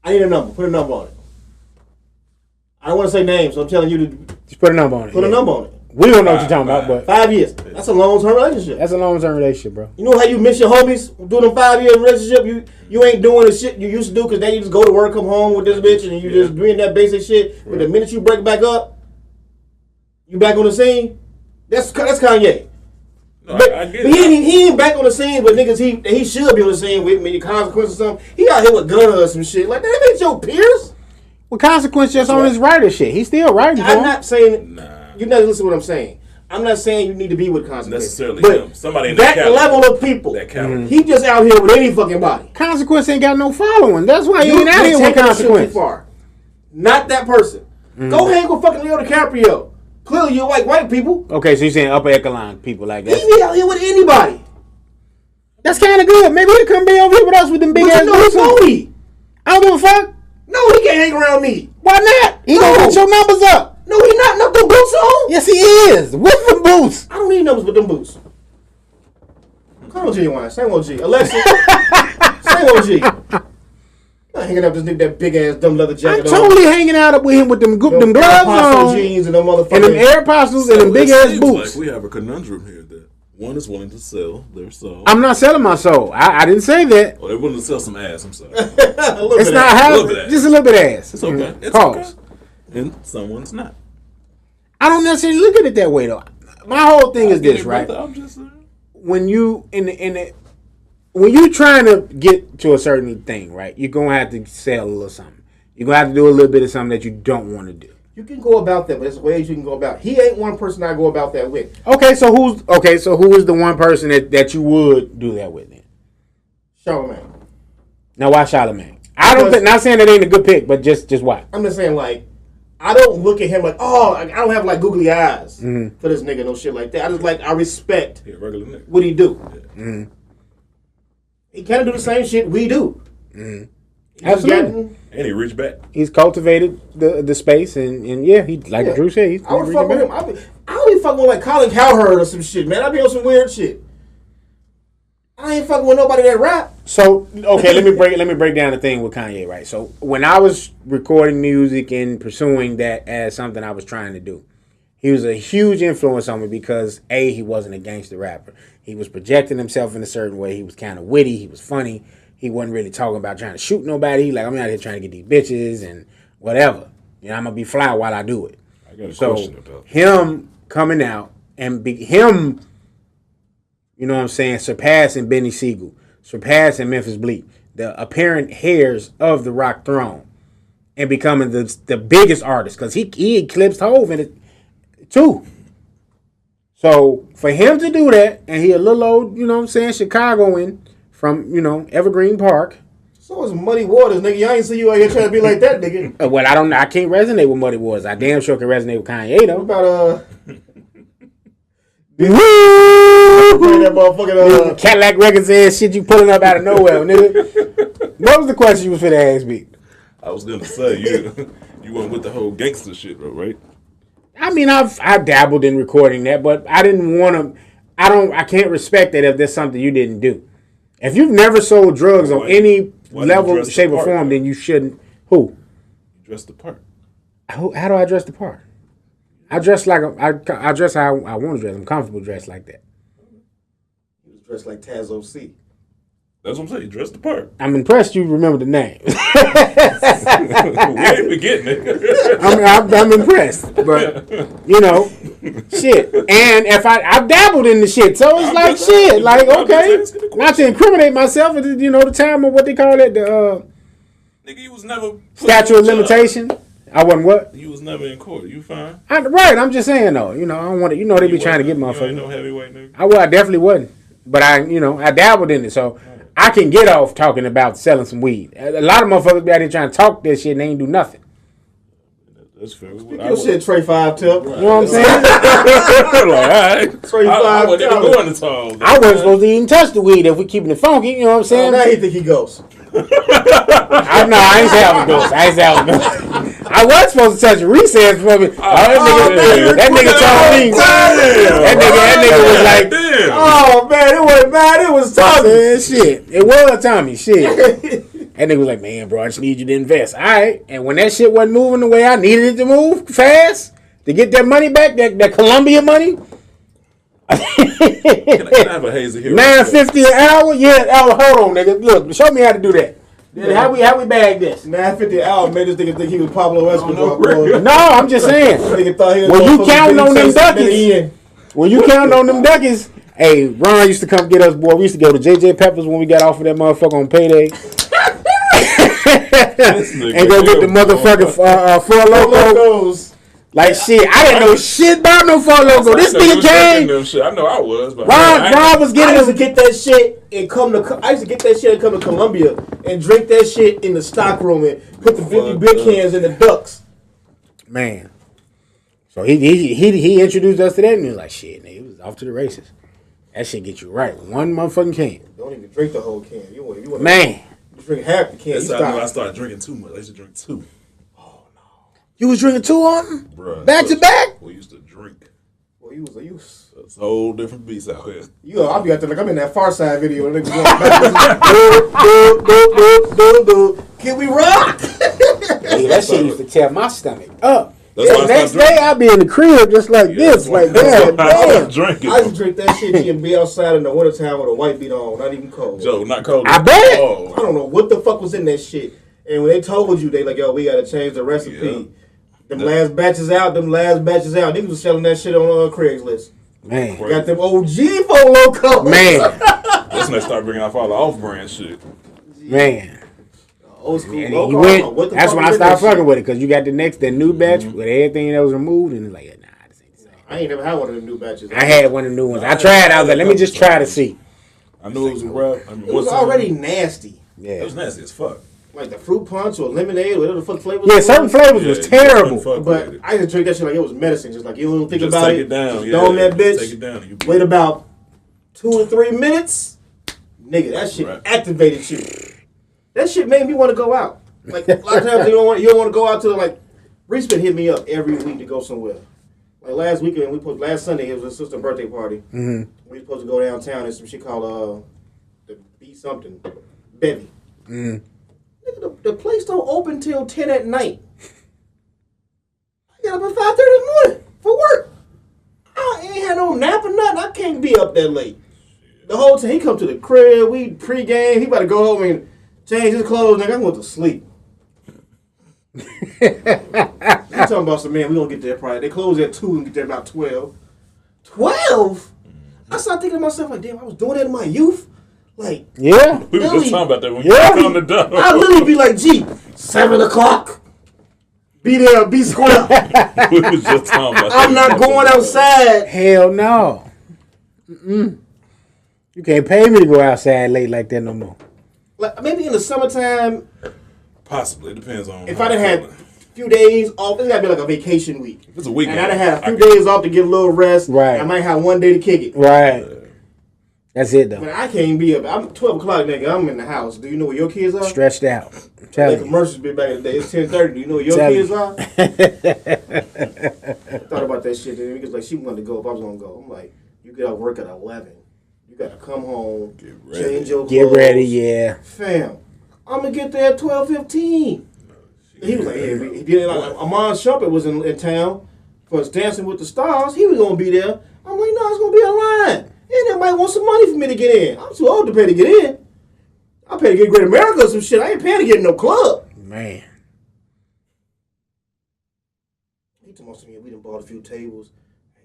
I need a number. Put a number on it. I don't want to say names, so I'm telling you to... Just put a number on it. Put a number on it. We don't know what you're talking about, but... 5 years. That's a long-term relationship. That's a long-term relationship, bro. You know how you miss your homies doing a 5-year relationship? You ain't doing the shit you used to do because then you just go to work, come home with this bitch, and you just doing that basic shit. Right. But the minute you break back up, you back on the scene? That's Kanye. No, but I get it. He ain't back on the scene, but niggas he should be on the scene with me. Consequences or something. He out here with Gunna or some shit. Like, that ain't your peers. Well, Consequence just on his writer shit. He's still writing. I'm not saying... You're not listening to what I'm saying. I'm not saying you need to be with Consequence. Necessarily but him. Somebody in that level of people. That caliber. He just out here with any fucking body. Consequence ain't got no following. That's why he ain't out here with Consequence. Too far. Not that person. Go hang with fucking Leo DiCaprio. Clearly, you're white people. Okay, so you're saying upper echelon people like that. He be out here with anybody. That's kind of good. Maybe he'll come be over here with us with them big ass boots on. I don't give a fuck. No, he can't hang around me. Why not? He gonna get your numbers up. No, he not. Not them boots on. Yes, he is. With them boots. I don't need numbers with them boots. Come on, Genuine. Same OG. Alexa. Same OG. I'm not hanging out with this nigga that big ass dumb leather jacket on. I'm totally hanging out with him with them gloves on. Jeans and them motherfuckers. And them Air Apostles and them big ass boots. Like we have a conundrum here that One is willing to sell their soul. I'm not selling my soul. I didn't say that. Or they're willing to sell some ass. I'm sorry. It's not how. Just a little bit of ass. It's okay. It's Pause. okay. And someone's not. I don't necessarily look at it that way though. My whole thing is this, right? I'm just saying. When you when you trying to get to a certain thing, right? You're gonna have to sell a little something. You're gonna have to do a little bit of something that you don't want to do. You can go about that, but there's ways you can go about. He ain't one person I go about that with. Okay, so who is the one person that you would do that with then? Charlamagne. Now why Charlamagne? Not saying that ain't a good pick, but just why? I'm just saying, like, I don't look at him like, oh, I don't have like googly eyes for this nigga, no shit like that. I respect regular nigga. what he do. Yeah. Mm-hmm. He kind of do the same shit we do. Mm-hmm. Absolutely. And he reached back. He's cultivated the space, and yeah, he like Drew said, he's I would fuck with him. I don't be fucking with like Colin Cowherd or some shit, man. I be on some weird shit. I ain't fucking with nobody that rap. So okay, let me break down the thing with Kanye, right? So when I was recording music and pursuing that as something I was trying to do, he was a huge influence on me because he wasn't a gangster rapper. He was projecting himself in a certain way. He was kind of witty. He was funny. He wasn't really talking about trying to shoot nobody. He like, I'm out here trying to get these bitches and whatever. You know, I'm gonna be fly while I do it. I got a question about him coming out and him, you know what I'm saying, surpassing Benny Siegel, surpassing Memphis Bleak, the apparent heirs of the Rock throne, and becoming the biggest artist because he eclipsed Hove in it too. So for him to do that, and he a little old, you know what I'm saying, Chicagoan from, you know, Evergreen Park. So it's Muddy Waters, nigga. I ain't see you out here trying to be like that, nigga. Well, I can't resonate with Muddy Waters. I damn sure can resonate with Kanye though. What about that motherfucking Cadillac Records and shit you pulling up out of nowhere, nigga. What was the question you was finna ask me? I was gonna say you went with the whole gangster shit, right? I mean, I've dabbled in recording that, but I didn't want to. I can't respect that if there's something you didn't do. If you've never sold drugs on any level, shape, or form, then you shouldn't. Who? You dress the part. How do I dress the part? I dress like I dress how I want to dress. I'm comfortable dressed like that. He was dressed like Taz OC. That's what I'm saying. You dress the part. I'm impressed you remember the name. We ain't forgetting it. I'm impressed, but you know, shit. And if I've dabbled in the shit, so it's like shit. Like okay, not to incriminate myself, but you know the time of what they call it, the nigga, you was never statute of limitation. I wasn't what? You was never in court. You fine? Right. I'm just saying though. You know, I don't want to. You know, they be trying to get motherfuckers. You ain't no heavyweight nigga. I definitely wasn't, but I dabbled in it, so. I can get off talking about selling some weed. A lot of motherfuckers be out here trying to talk that shit and they ain't do nothing. That's fair. Your shit Trey 5 tip. You know what I'm saying? Trey 5 I wasn't even going to talk. I wasn't supposed to even touch the weed if we keeping it funky. You know what I'm saying? Now he think he goes. I ain't say I was ghost. I was supposed to touch a recess for me. That nigga told me. That nigga was like, damn. Oh man, it wasn't bad. It was Tommy. Shit, it was Tommy. Shit. That nigga was like, man, bro, I just need you to invest. All right. And when that shit wasn't moving the way I needed it to move fast to get that money back, that Columbia money. Can I have a hazy here? $9.50 an hour? Yeah, hold on, nigga. Look, show me how to do that. How we bag this? $9.50 an hour made this nigga think he was Pablo Escobar. No, I'm just saying. Nigga thought he was when you counting on them duckies, hey, Ron used to come get us, boy. We used to go to JJ Peppers when we got off of that motherfucker on payday. And go get the motherfucking Four Locos. Like shit, I didn't know shit about no Four Loco. This nigga came. I know I was, but Ron was getting us to get that shit and come to. I used to get that shit and come to Columbia and drink that shit in the stock room and put the 50 big cans in the ducks. Man, so he introduced us to that and he was like, shit, nigga, it was off to the races. That shit get you right. One motherfucking can. Don't even drink the whole can. You want man. You drink half the can. That's how I started drinking too much. I used to drink 2. You was drinking 2 on them? Bruh, back to back? We used to drink. Well, you was It's a whole different beast out here. I'll be out there like I'm in that Far Side video. And niggas going back. Can we rock? Hey, that shit used to tear my stomach up. That's why I next stopped day I be in the crib just like this, like that's damn. why I stopped drinking. I used to drink that shit and be outside in the wintertime with a white beat on, not even cold. Joe, not cold. I bet. Oh. I don't know what the fuck was in that shit. And when they told you, they like, yo, we gotta change the recipe. Yeah. Them last batches out. Niggas was selling that shit on Craigslist. Man, Got them OG for loco. man, That's when they start bringing off all the off-brand shit. man. Old school And loco. he I don't know went. what the That's fuck when I was in started that shit. fucking with it because you got the new batch with everything that was removed, and it's like, nah, this ain't the same. I ain't never had one of them new batches. I had one of the new ones. I tried. I was like, let me just try to see. I knew it was a rap. I mean, It was already nasty. It Yeah, was nasty as fuck. Like the fruit punch or lemonade, whatever the fuck flavor. yeah. Certain flavors was terrible. But I just drink that shit like it was medicine. Just like you don't think Just about take it. it down. Just Yeah, throw in that bitch. Take it down. You Wait about 2 or 3 minutes. Nigga, that shit Right. activated you. That shit made me want to go out. Like a lot of times you don't want to go out to like Reese been hit me up every week to go somewhere. Like last weekend, last Sunday it was his sister's birthday party. Mm-hmm. We supposed to go downtown and some shit called the B something Bevy. Mm. Nigga, the place don't open till 10 at night. I got up at 5:30 this morning for work. I ain't had no nap or nothing. I can't be up that late. The whole time he come to the crib, we pregame. He about to go home and change his clothes. Nigga, I went to sleep. You talking about some man? We gonna get there probably. They close at 2 and get there about 12. 12? I started thinking to myself like, damn, I was doing that in my youth. Like, Yeah, We were just talking about that when Yeah. you was on the door. I literally be like, gee, 7 o'clock. Be there, be square. We was just talking about that. I'm not going outside. hell no. Mm-mm. You can't pay me to go outside late like that no more. Like maybe in the summertime, Possibly. It depends on. if how I done you had feeling. a few days off, it's gotta be like a vacation week. If it's a weekend. And I done had a few I can- days off to get a little rest. Right. I might have one day to kick it. Right. That's it though. But I can't be up. I'm 12 o'clock, nigga. I'm in the house. Do you know where your kids are? Stretched out. I'm The telling you. commercials be back in the day. It's 10:30. Do you know where your Tell kids you. are? I thought about that shit. Then because like she wanted to go if I was gonna go. I'm like, you get out work at 11. You gotta come home, Get ready. change your Get clothes. ready, yeah. Fam, I'm gonna get there at 12:15. He was like, hey, he did like Amon Shumpert was in town for his Dancing with the Stars. He was gonna be there. I'm like, no, it's gonna be a line. And they might want some money for me to get in. I'm too old to pay to get in. I pay to get Great America or some shit. I ain't paying to get in no club. Man. He told me we done bought a few tables. Hey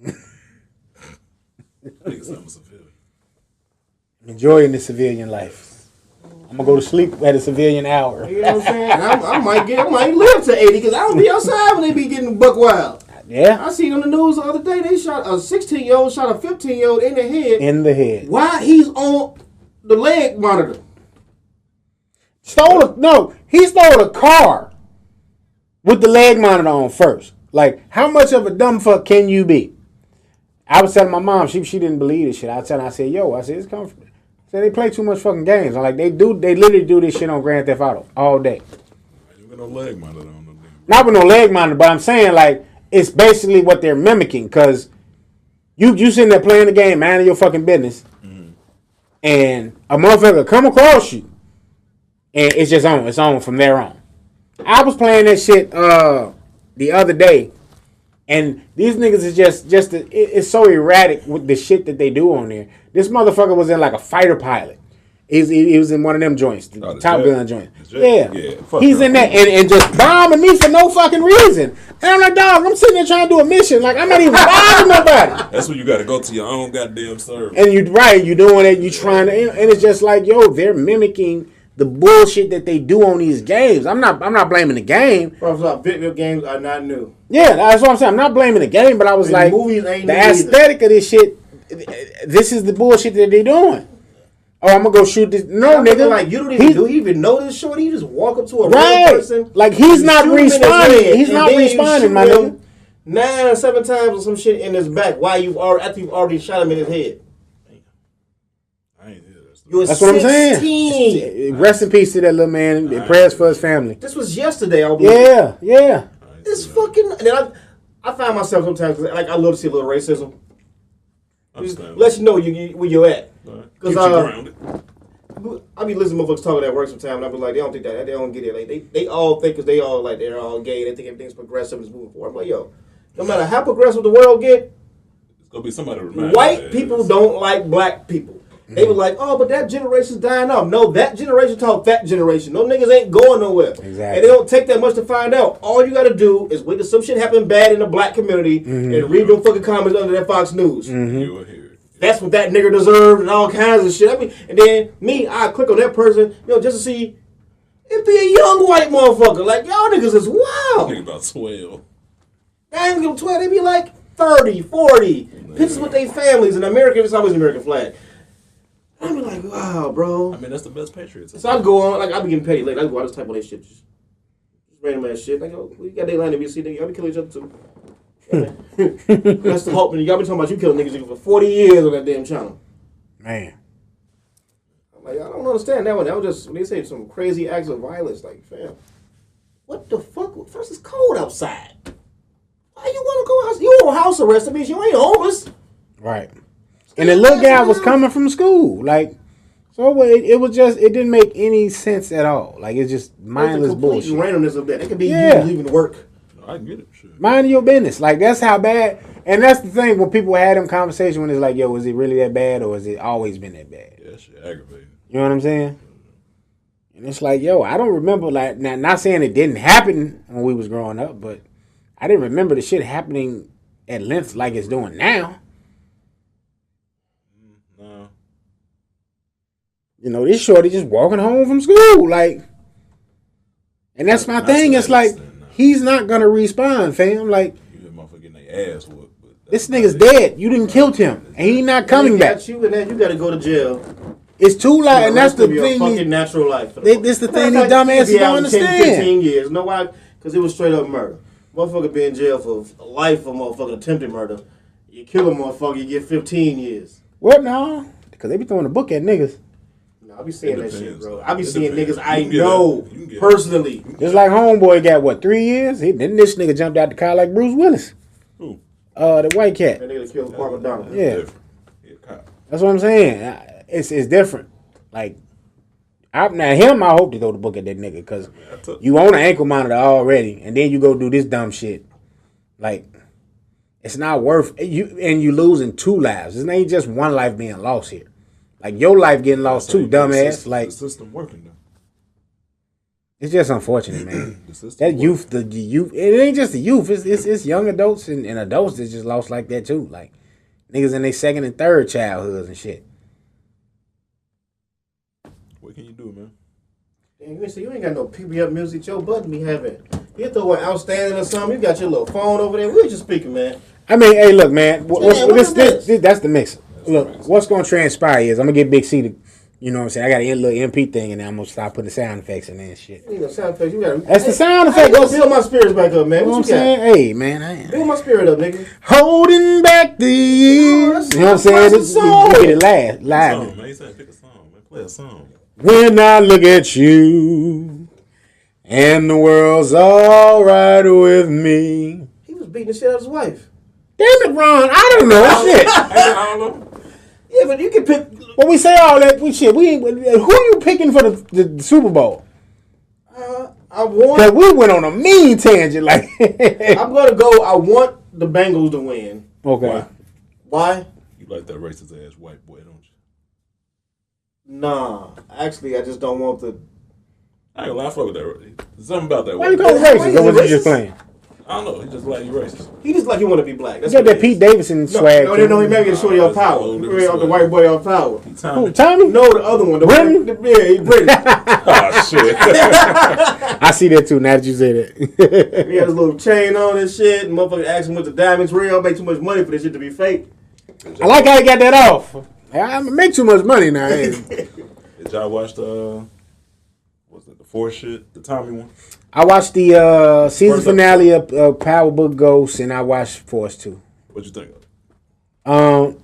man. Niggas, I'm a civilian. Enjoying the civilian life. I'm gonna go to sleep at a civilian hour. You know what I'm saying? I might live to 80 because I don't be outside when they be getting buck wild. Yeah. I seen on the news the other day they shot a 16-year-old shot a 15-year-old in the head. In the head. Why he's on the leg monitor? He stole a car with the leg monitor on first. Like, how much of a dumb fuck can you be? I was telling my mom, she didn't believe this shit. I was telling her, I said, it's comfortable. I said, they play too much fucking games. I'm like, they literally do this shit on Grand Theft Auto all day. You got no leg monitor on the thing. Not with no leg monitor, but I'm saying, like, it's basically what they're mimicking, because you sitting there playing the game, minding your fucking business, and a motherfucker come across you, and it's just on. It's on from there on. I was playing that shit the other day, and these niggas is it's so erratic with the shit that they do on there. This motherfucker was in like a fighter pilot. He was in one of them joints, the the Top jet? Gun joint. The jet? Yeah. Yeah, fuck He's that. in there and just bombing me for no fucking reason. And I'm like, dog, I'm sitting there trying to do a mission. Like, I'm not even bothering nobody. That's when you got to go to your own goddamn server. And you're doing it, you trying to, and it's just like, yo, they're mimicking the bullshit that they do on these games. I'm not blaming the game. First off, video games are not new. Yeah, that's what I'm saying. I'm not blaming the game, but I was And like, movies ain't the new either. aesthetic of this shit, this is the bullshit that they doing. Oh, I'm gonna go shoot this. No, I'm nigga. like, you don't He's- do he even know this shorty? You just walk up to a real Right. person. Like, he's you not shoot him in his responding. head, He's and not then you responding, shoot my him nigga. 9 or 7 times or some shit in his back. Why after you've already shot him in his head? I ain't hear that stuff. You were That's what I'm 16. saying. Rest in peace to that little man. And prayers for his family. This was yesterday. I believe. Yeah, yeah. It's fucking. And then I find myself sometimes like I love to see a little racism. Understand. Let you know where you're at. Right. Because Keeps you grounded. I be listening to motherfuckers talking at work sometimes, and I be like, they don't think that. They don't get it. Like, they all think, because they all, like, they're all gay. They think everything's progressive and it's moving forward. I'm like, yo, no matter how progressive the world get, it's going to be somebody to remind white people don't like black people. They were like, oh, but that generation's dying off. No, that generation taught that generation. No niggas ain't going nowhere. Exactly. And they don't take that much to find out. All you got to do is wait till some shit happen bad in the black community and read them fucking comments under that Fox News. You will hear it. That's what that nigga deserved and all kinds of shit. I mean, and then I click on that person, just to see it be a young white motherfucker. Like, y'all niggas is wild. Nigga about 12. I ain't gonna 12. They be like 30, 40. Pictures with their families. In America, it's always an American flag. I be like, wow, bro. I mean, that's the best Patriots. So I go on, like, I be getting petty. Like, I go, I just type on that shit. Just random ass shit. Like, oh, we got Dayline NBC, nigga. Y'all be killing each other too. That's the hope. Y'all been talking about you killing niggas for 40 years on that damn channel. Man. I'm like, I don't understand that one. That was just, when they say some crazy acts of violence, like, fam, what the fuck? First, it's cold outside. Why you want to go out? You on house arrest. That means you ain't homeless. Right. And the little guy was coming from school. Like, so it was just, it didn't make any sense at all. Like, it's just mindless bullshit. Randomness of that. It could be you leaving work. I get it. Sure. Mind your business. Like, that's how bad. And that's the thing when people had them conversations when it's like, yo, is it really that bad or has it always been that bad? Yeah, that shit aggravating. You know what I'm saying? And it's like, yo, I don't remember, like, not saying it didn't happen when we was growing up, but I didn't remember the shit happening at length like it's doing now. No. You know, this shorty just walking home from school, like, and that's my thing. It's like, he's not gonna respond, fam. Like, you hear motherfucker getting their ass whooped. This nigga's dead. You didn't kill him, and he not coming back. You and then you gotta go to jail. It's too late, and that's the thing. Fucking natural life. This the thing these dumbasses don't understand. 15 years. Know why? Because it was straight up murder. Motherfucker be in jail for life for motherfucking attempted murder. You kill a motherfucker, you get 15 years. What now? Because they be throwing a book at niggas. No, I be seeing that shit, bro. I be seeing niggas I know personally. Just like Homeboy got, what, 3 years? Then this nigga jumped out the car like Bruce Willis. Who? The white cat. That nigga killed Park McDonald. Yeah. That's what I'm saying. It's different. Like, I hope they throw the book at that nigga because you own an ankle monitor already, and then you go do this dumb shit. Like, it's not worth you, and you losing 2 lives. It ain't just 1 life being lost here. Like, your life getting lost too, dumbass. Like, the system working though. It's just unfortunate, man. That youth, the youth. It ain't just the youth. It's young adults and adults that just lost like that too. Like niggas in their 2nd and 3rd childhoods and shit. What can you do, man? Damn, you ain't got no PB up music. Joe Budden be having. You throw one outstanding or something. You got your little phone over there. We're just speaking, man. I mean, hey, look, man. What's this? That's the mixer. Look, what's gonna transpire is I'm gonna get Big C to, you know what I'm saying? I got a little MP thing and then I'm gonna start putting the sound effects in there and shit. You know, sound effects, you got. That's the sound effect. Go build my spirits back up, man. You know what I'm saying? Hey, man, build my spirit up, nigga. Holding back the years. You know what I'm saying? You get it live. Song, man. You said pick a song, man. Play a song. When I look at you and the world's all right with me. He was beating the shit out of his wife. Damn it, Ron. I don't know. Shit. I don't know. Yeah, but you can pick. When we say all that, we ain't. Who you picking for the Super Bowl? I want. Cause we went on a mean tangent. Like I'm gonna go. I want the Bengals to win. Okay. Why? You like that racist ass white boy, don't you? Nah, actually, I just don't want the. I ain't gonna lie, I fuck with that. Something about that. Why you call him racist? Or was he just playing? I don't know. He just like you racist. He just like he want to be black. That's got that Pete Davidson swag. No, he maybe get shorty off Power. The white boy off Power. Who, Tommy? No, the other one. Brendan? Yeah, he's British. Oh shit. I see that too. Now that you say that. He had his little chain on and shit. And motherfucker asked him what the diamonds real. Make too much money for this shit to be fake. I like how he got that off. I make too much money now. Did y'all watch what's it, the 4 shit, the Tommy one? I watched the season finale of Powerbook Ghost, and I watched Force 2. What'd you think of it?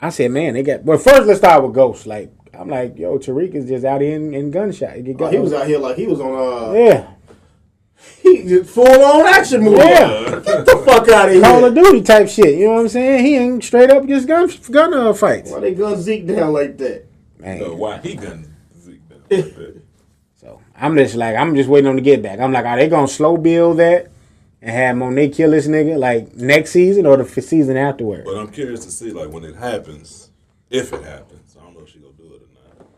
I said, man, they got. Well, first let's start with Ghost. Like, I'm like, yo, Tariq is just out here in gunshot. He was out here like he was on. Yeah. He just full on action movie. Yeah. Get the fuck out of here. Call of Duty type shit. You know what I'm saying? He ain't straight up just gun fights. Why they gun Zeke down like that? Man. Why he gun So I'm just waiting on the get back. I'm like, are they gonna slow build that and have Monet kill this nigga like next season or the season afterwards? But I'm curious to see like when it happens, if it happens. I don't know if she gonna do it or not.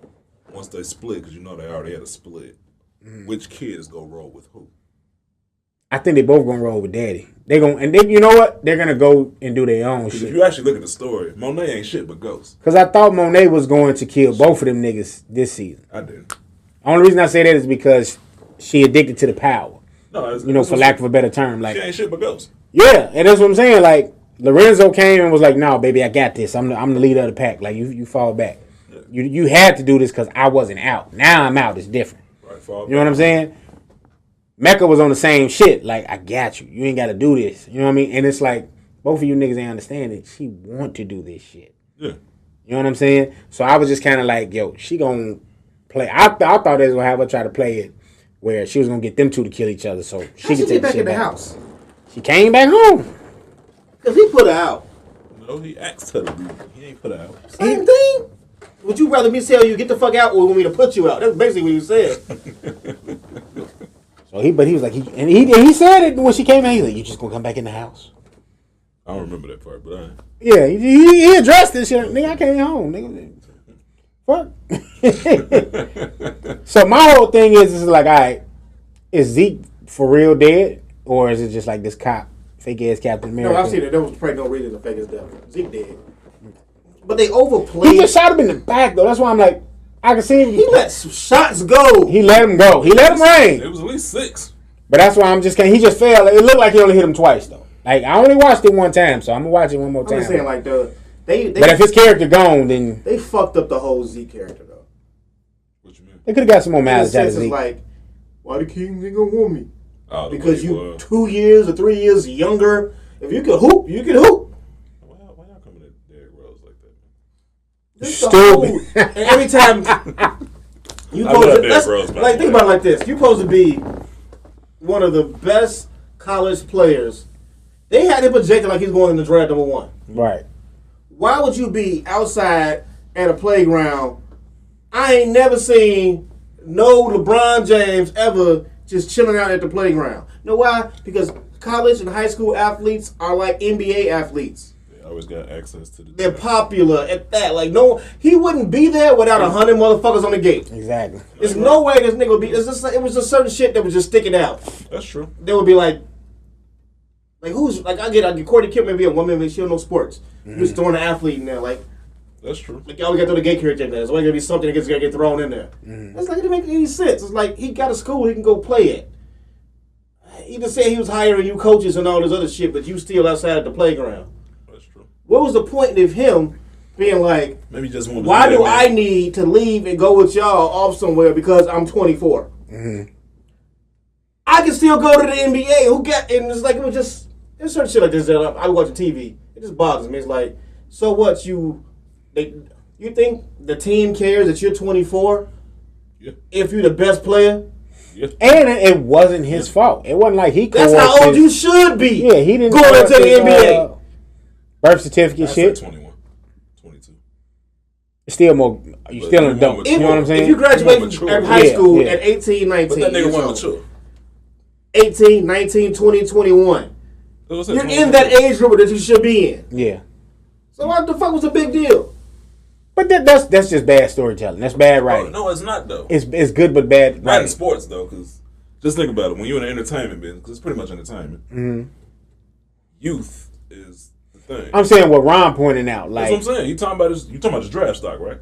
Once they split, because you know they already had a split. Which kid is gonna roll with who? I think they both gonna roll with Daddy. You know what? They're gonna go and do their own shit. If you actually look at the story, Monet ain't shit but Ghost. Because I thought Monet was going to kill both of them niggas this season. I didn't. Only reason I say that is because she addicted to the power. No, for lack of a better term, like she ain't shit but Ghost. Yeah, and that's what I'm saying. Like Lorenzo came and was like, "No, baby, I got this. I'm the leader of the pack. Like you fall back. Yeah. You had to do this because I wasn't out. Now I'm out. It's different. Right, fall you know what I'm saying? Mecca was on the same shit. Like, I got you. You ain't got to do this. You know what I mean? And it's like, both of you niggas ain't understand it. She want to do this shit. Yeah. You know what I'm saying? So I was just kind of like, yo, she going to play. I thought they was going to have her try to play it where she was going to get them two to kill each other so she could take back the shit in the back. house. She came back home. Because he put her out. No, he asked her to leave. He ain't put her out. Same thing. Would you rather me tell you get the fuck out or want me to put you out? That's basically what you said. So he was like, he said it when she came in. He's like, you just gonna come back in the house? I don't remember that part, but yeah, he addressed this shit. Nigga, I came home. Nigga, fuck. So my whole thing is like, all right, is Zeke for real dead, or is it just like this cop, fake ass Captain America? No, I've seen it. There was probably no reason to fake his death. Zeke dead, but they overplayed. He just shot him in the back though. That's why I'm like, I can see him. He let shots go. He let him go. He let him rain. it was at least 6. But that's why I'm just he just fell. It looked like he only hit him twice though. Like I only watched it one time, so I'm gonna watch it one more time. I'm just saying, like they but if his character gone, then they fucked up the whole Zeke character though. What you mean? they could have got some more mileage out of It's Zeke. like, why the Kings ain't gonna want me? Oh, Because you 2 years or 3 years younger. If you could hoop, you could hoop. Why y'all coming at Derrick Rose like that? This Stupid. And every time you think about it like this: you supposed to be one of the best college players. They had him projected like he's going in the draft number 1. Right. Why would you be outside at a playground? I ain't never seen no LeBron James ever just chilling out at the playground. You know why? Because college and high school athletes are like NBA athletes. They always got access to the. They're popular at that. Like he wouldn't be there without 100 motherfuckers on the gate. Exactly. There's no way this nigga would be. It's just like, it was just certain shit that was just sticking out. That's true. They would be like who's like I get Courtney Kip be a woman, but she don't know sports. Mm-hmm. Just throwing an athlete in there, like. That's true. Like y'all got to throw the gay character in there. There's always gonna be something that gonna get thrown in there. Mm-hmm. It's like it didn't make any sense. It's like he got a school he can go play it. He just said he was hiring you coaches and all this other shit, but you still outside at the playground. That's true. What was the point of him being like, maybe just wanted why do I need to leave and go with y'all off somewhere because I'm 24? Mm-hmm. I can still go to the NBA. And it's like, it was just, there's certain shit like this that I watch on TV. It just bothers me. It's like, so what, you think the team cares that you're 24? Yeah. If you're the best player? Yeah. And it wasn't his fault. It wasn't like he That's how old you should be. Yeah, he didn't going into the NBA. Birth certificate shit. 21, 22. It's still more. You still an adult. You know what I'm saying? If you graduate from high school at 18, 19, but that nigga wasn't mature. 18, 19, 20, 21. You're in that age group that you should be in. Yeah. So what the fuck was the big deal? But that's just bad storytelling. That's bad writing. No, it's not though. It's good but bad. Not in sports though, because just think about it. When you're in the entertainment business, because it's pretty much entertainment. Youth is the thing. I'm saying what Ron pointed out. Like that's what I'm saying. You talking about his draft stock, right?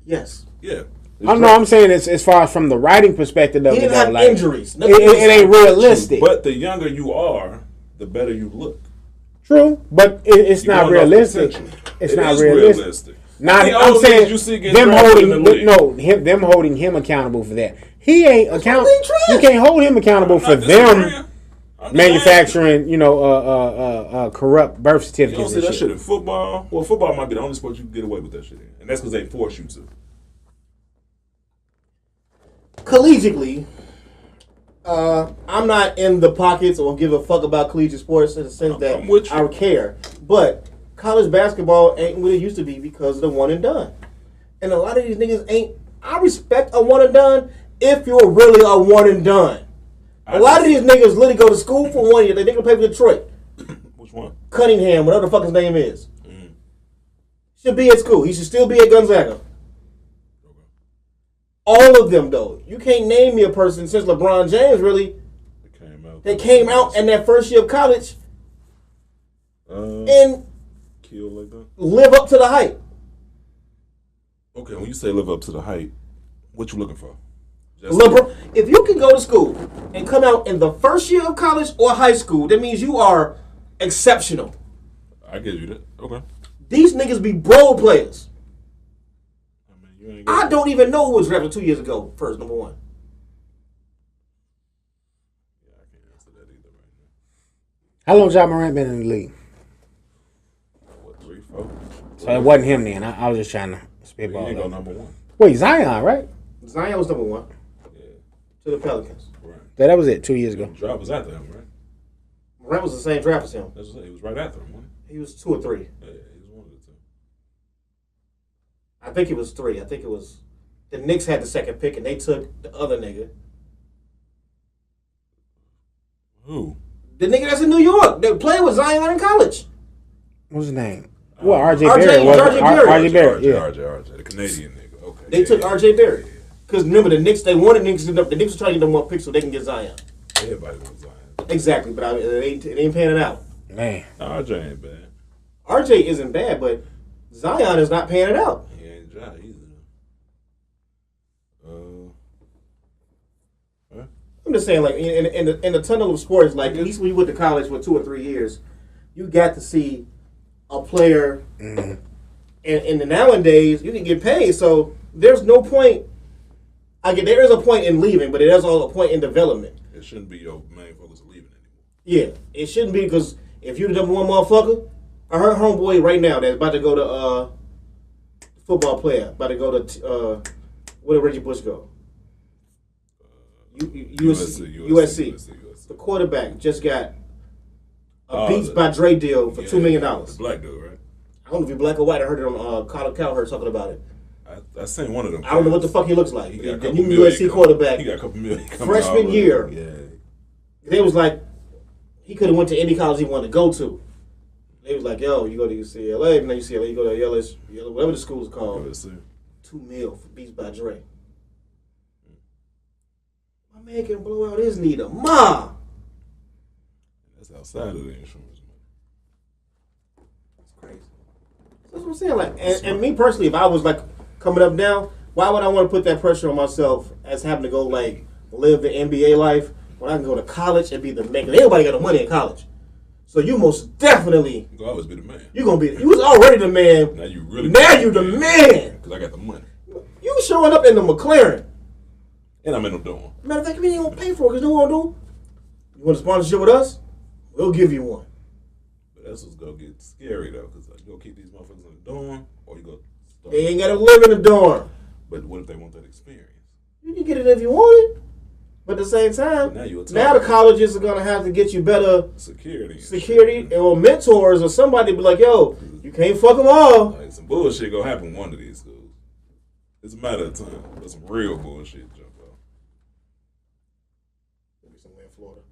Yes. Yeah. I'm saying it's as far as from the writing perspective of he didn't it. have like, injuries. It ain't realistic. But the younger you are, the better you look. True, but it's not realistic. It's not realistic. I'm saying them holding him accountable for that. He ain't accountable. You can't hold him accountable for them manufacturing, corrupt birth certificates. You don't see that shit in football. Well, football might be the only sport you can get away with that shit in, and that's because they force you to. Collegiately, I'm not in the pockets or give a fuck about collegiate sports in the sense that I care. But college basketball ain't what it used to be because of the one and done. And a lot of these niggas ain't. I respect a one and done if you're really a one and done. A lot of these niggas literally go to school for 1 year. They nigga play for Detroit. Which one? Cunningham, whatever the fuck his name is. Should be at school. He should still be at Gonzaga. Okay. All of them, though. You can't name me a person since LeBron James, really. They came out in that first year of college and kill like that. Live up to the hype. Okay, when you say live up to the hype, what you looking for? LeBron, if you can go to school and come out in the first year of college or high school, that means you are exceptional. I give you that. Okay. These niggas be bro players. I don't even know who was drafted 2 years ago. First, number one. Yeah, I can't answer that either right now. How long John Morant been in the league? What, 3, 4? So it wasn't him then. I was just trying to spitball. He ain't go number one. Wait, Zion, right? Zion was number one. Yeah. To the Pelicans. Right. That was it 2 years ago. Draft was after him, right? Morant was the same draft as him. That's what he was right after him, wasn't He was 2 or 3. he? Yeah, he was one of the two. I think it was 3. I think it was the Knicks had the second pick and they took the other nigga. Who? The nigga that's in New York. They played with Zion in college. What's his name? Well, R.J. Barrett. R.J. Barrett. R.J. Barrett, yeah. R.J. The Canadian nigga. Okay. They took R.J. Barrett. Because remember, the Knicks, they wanted Knicks to the Knicks were trying to get them more picks so they can get Zion. Everybody wants Zion. Exactly, but it ain't panning out. Man. R.J. ain't bad. RJ isn't bad, but Zion is not panning out. He ain't dry either. I'm just saying, like in the tunnel of sports, like at least when you went to college for 2 or 3 years, you got to see a player. And in the nowadays, you can get paid, so there's no point. There is a point in leaving, but there's also a point in development. It shouldn't be your main focus of leaving anymore. Yeah, it shouldn't be because if you're the number one motherfucker, I heard homeboy right now that's about to go to football player, about to go to where did Reggie Bush go? USC. The quarterback just got a Beats by Dre deal for $2 million. The black dude, right? I don't know if he's black or white. I heard it on Colin Cowherd talking about it. I seen one of them. I don't know what the fuck he looks like. He got the new USC quarterback. He got a couple million freshman year. Yeah. They was like, he could have went to any college he wanted to go to. They was like, yo, you go to UCLA, and then UCLA, you go to LSU, whatever the school's called. $2 million for Beats by Dre. My man can blow out his knee to ma. That's outside of the insurance money. That's crazy. That's what I'm saying. Like, and me personally, if I was like coming up now, why would I want to put that pressure on myself as having to go like live the NBA life when I can go to college and be the man? Everybody got the money in college, so you most definitely you always be the man. You gonna be. You was already the man. Now you really. Now you the man. Because I got the money. You showing up in the McLaren. And I'm in the dorm. Matter of fact, we ain't gonna pay for it because you know what we'll do? You want a sponsorship with us? We'll give you one. But that's what's gonna get scary though, because like, you gonna keep these motherfuckers in the dorm, or you go. They ain't gotta live in the dorm. But what if they want that experience? You can get it if you want it. But at the same time, now the colleges are gonna have to get you better security or mentors or somebody be like, yo, you can't fuck them all. Like some bullshit gonna happen in one of these schools. It's a matter of time. But some real bullshit jump out. Maybe somewhere in Florida.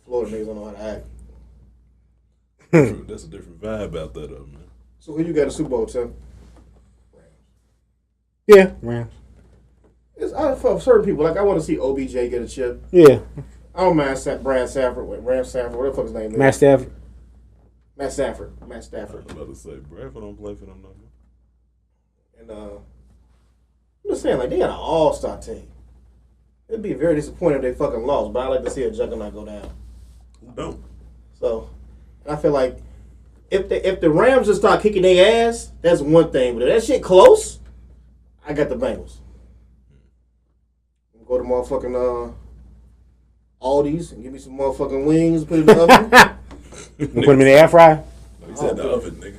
Florida niggas don't know how to act. That's a different vibe out there though, man. So who you got a Super Bowl, Tim? Yeah, Rams. For certain people, like I want to see OBJ get a chip. Yeah. I don't mind Brad Stafford, Ram Stafford, whatever the fuck his name is. Matt Stafford. I was about to say, Bradford don't play for them no more. And I'm just saying, like, they got an all-star team. It'd be very disappointing if they fucking lost, but I like to see a juggernaut go down. Who don't? So, I feel like if the Rams just start kicking their ass, that's one thing. But if that shit close, I got the Bengals. Go to motherfucking Aldi's and give me some motherfucking wings, put it in the oven. Put them in the air fryer? No, he said the oven, nigga.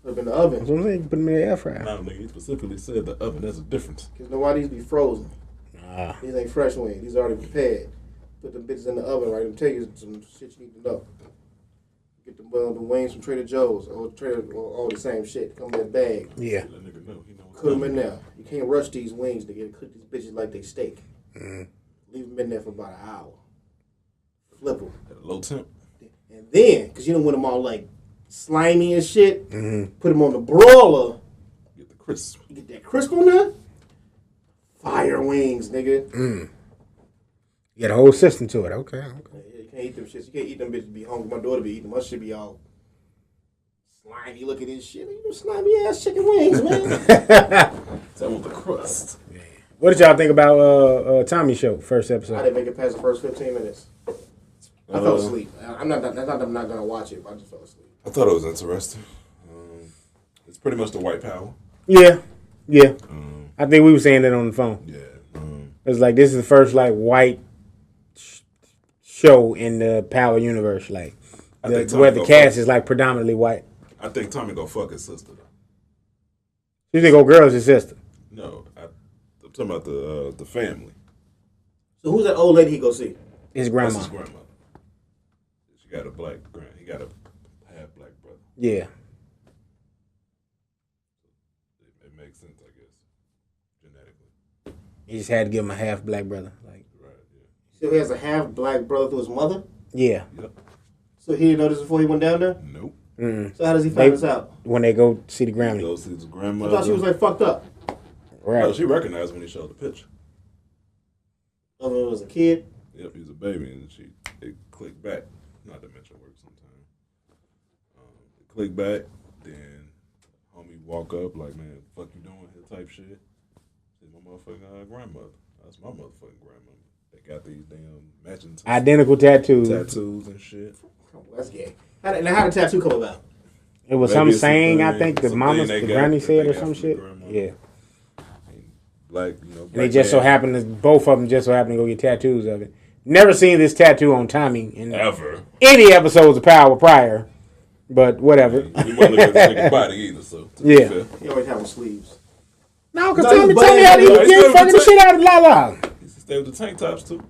Put them in the oven. That's what I'm saying. Put them in the air fryer. No, nigga, he specifically said the oven. That's a difference. Because know why these be frozen? Nah. These ain't fresh wings. These already prepared. Put them bitches in the oven, right? I'm tell you some shit you need to know. Get the wings from Trader Joe's or all the same shit. Come in that bag. Yeah. Let that nigga know. He know Put them in there. You can't rush these wings to get cook these bitches like they steak. Leave them in there for about an hour. Flip them. At a low temp. And then, because you don't want them all like slimy and shit, put them on the broiler. Get the crisp. You get that crisp on there. Fire wings, nigga. You got a whole system to it. Okay. Yeah, you can't eat them shits. You can't eat them bitches. Be hungry. My daughter be eating them. My shit be all slimy looking and shit. You slimy ass chicken wings, man. That with the crust. What did y'all think about Tommy show first I episode? didn't make it past the first 15 minutes. I fell asleep. I'm not gonna watch it. But I just fell asleep. I thought it was interesting. It's pretty much the white power. Yeah. I think we were saying that on the phone. Yeah. It's like this is the first like white show in the Power universe, like where the cast is like predominantly white. I think Tommy gonna fuck his sister. You think old girl's his sister? No, I'm talking about the family. So who's that old lady he go see? His grandma. That's his grandmother. She got a black grand. He got a half black brother. Yeah. It makes sense, I guess, genetically. He just had to give him a half black brother. Like, Right. Yeah. So he has a half black brother through his mother. yeah. Yep. So he didn't know this before he went down there. Nope. So how does he find this out? When they go see the He Grammy. goes to his I grandmother. thought she was like fucked up. Right. No, she recognized when he showed the picture. When he was a kid. Yep, he was a baby, and it clicked back. Not to mention work sometimes. It clicked back, then homie walk up like, man, fuck you doing here type shit. It's my motherfucking grandmother. That's my motherfucking grandmother. They got these damn matching Identical tattoos. tattoos and shit. Oh, that's gay. How did the tattoo come about? It was Maybe some it's saying, I something- think the something the they got granny that said they or got some from shit. the grandmother. Yeah. Like, you know, And they just so happened to, both of them just so happened to go get tattoos of it. Never seen this tattoo on Tommy in ever. any episodes of Power prior, but whatever. You wouldn't look at this nigga body either, so. to be Yeah. fair. He always had sleeves. No, because No, Tommy but- had no, he he's was still fucking the with shit out of Lala. He used to stay with the tank tops too.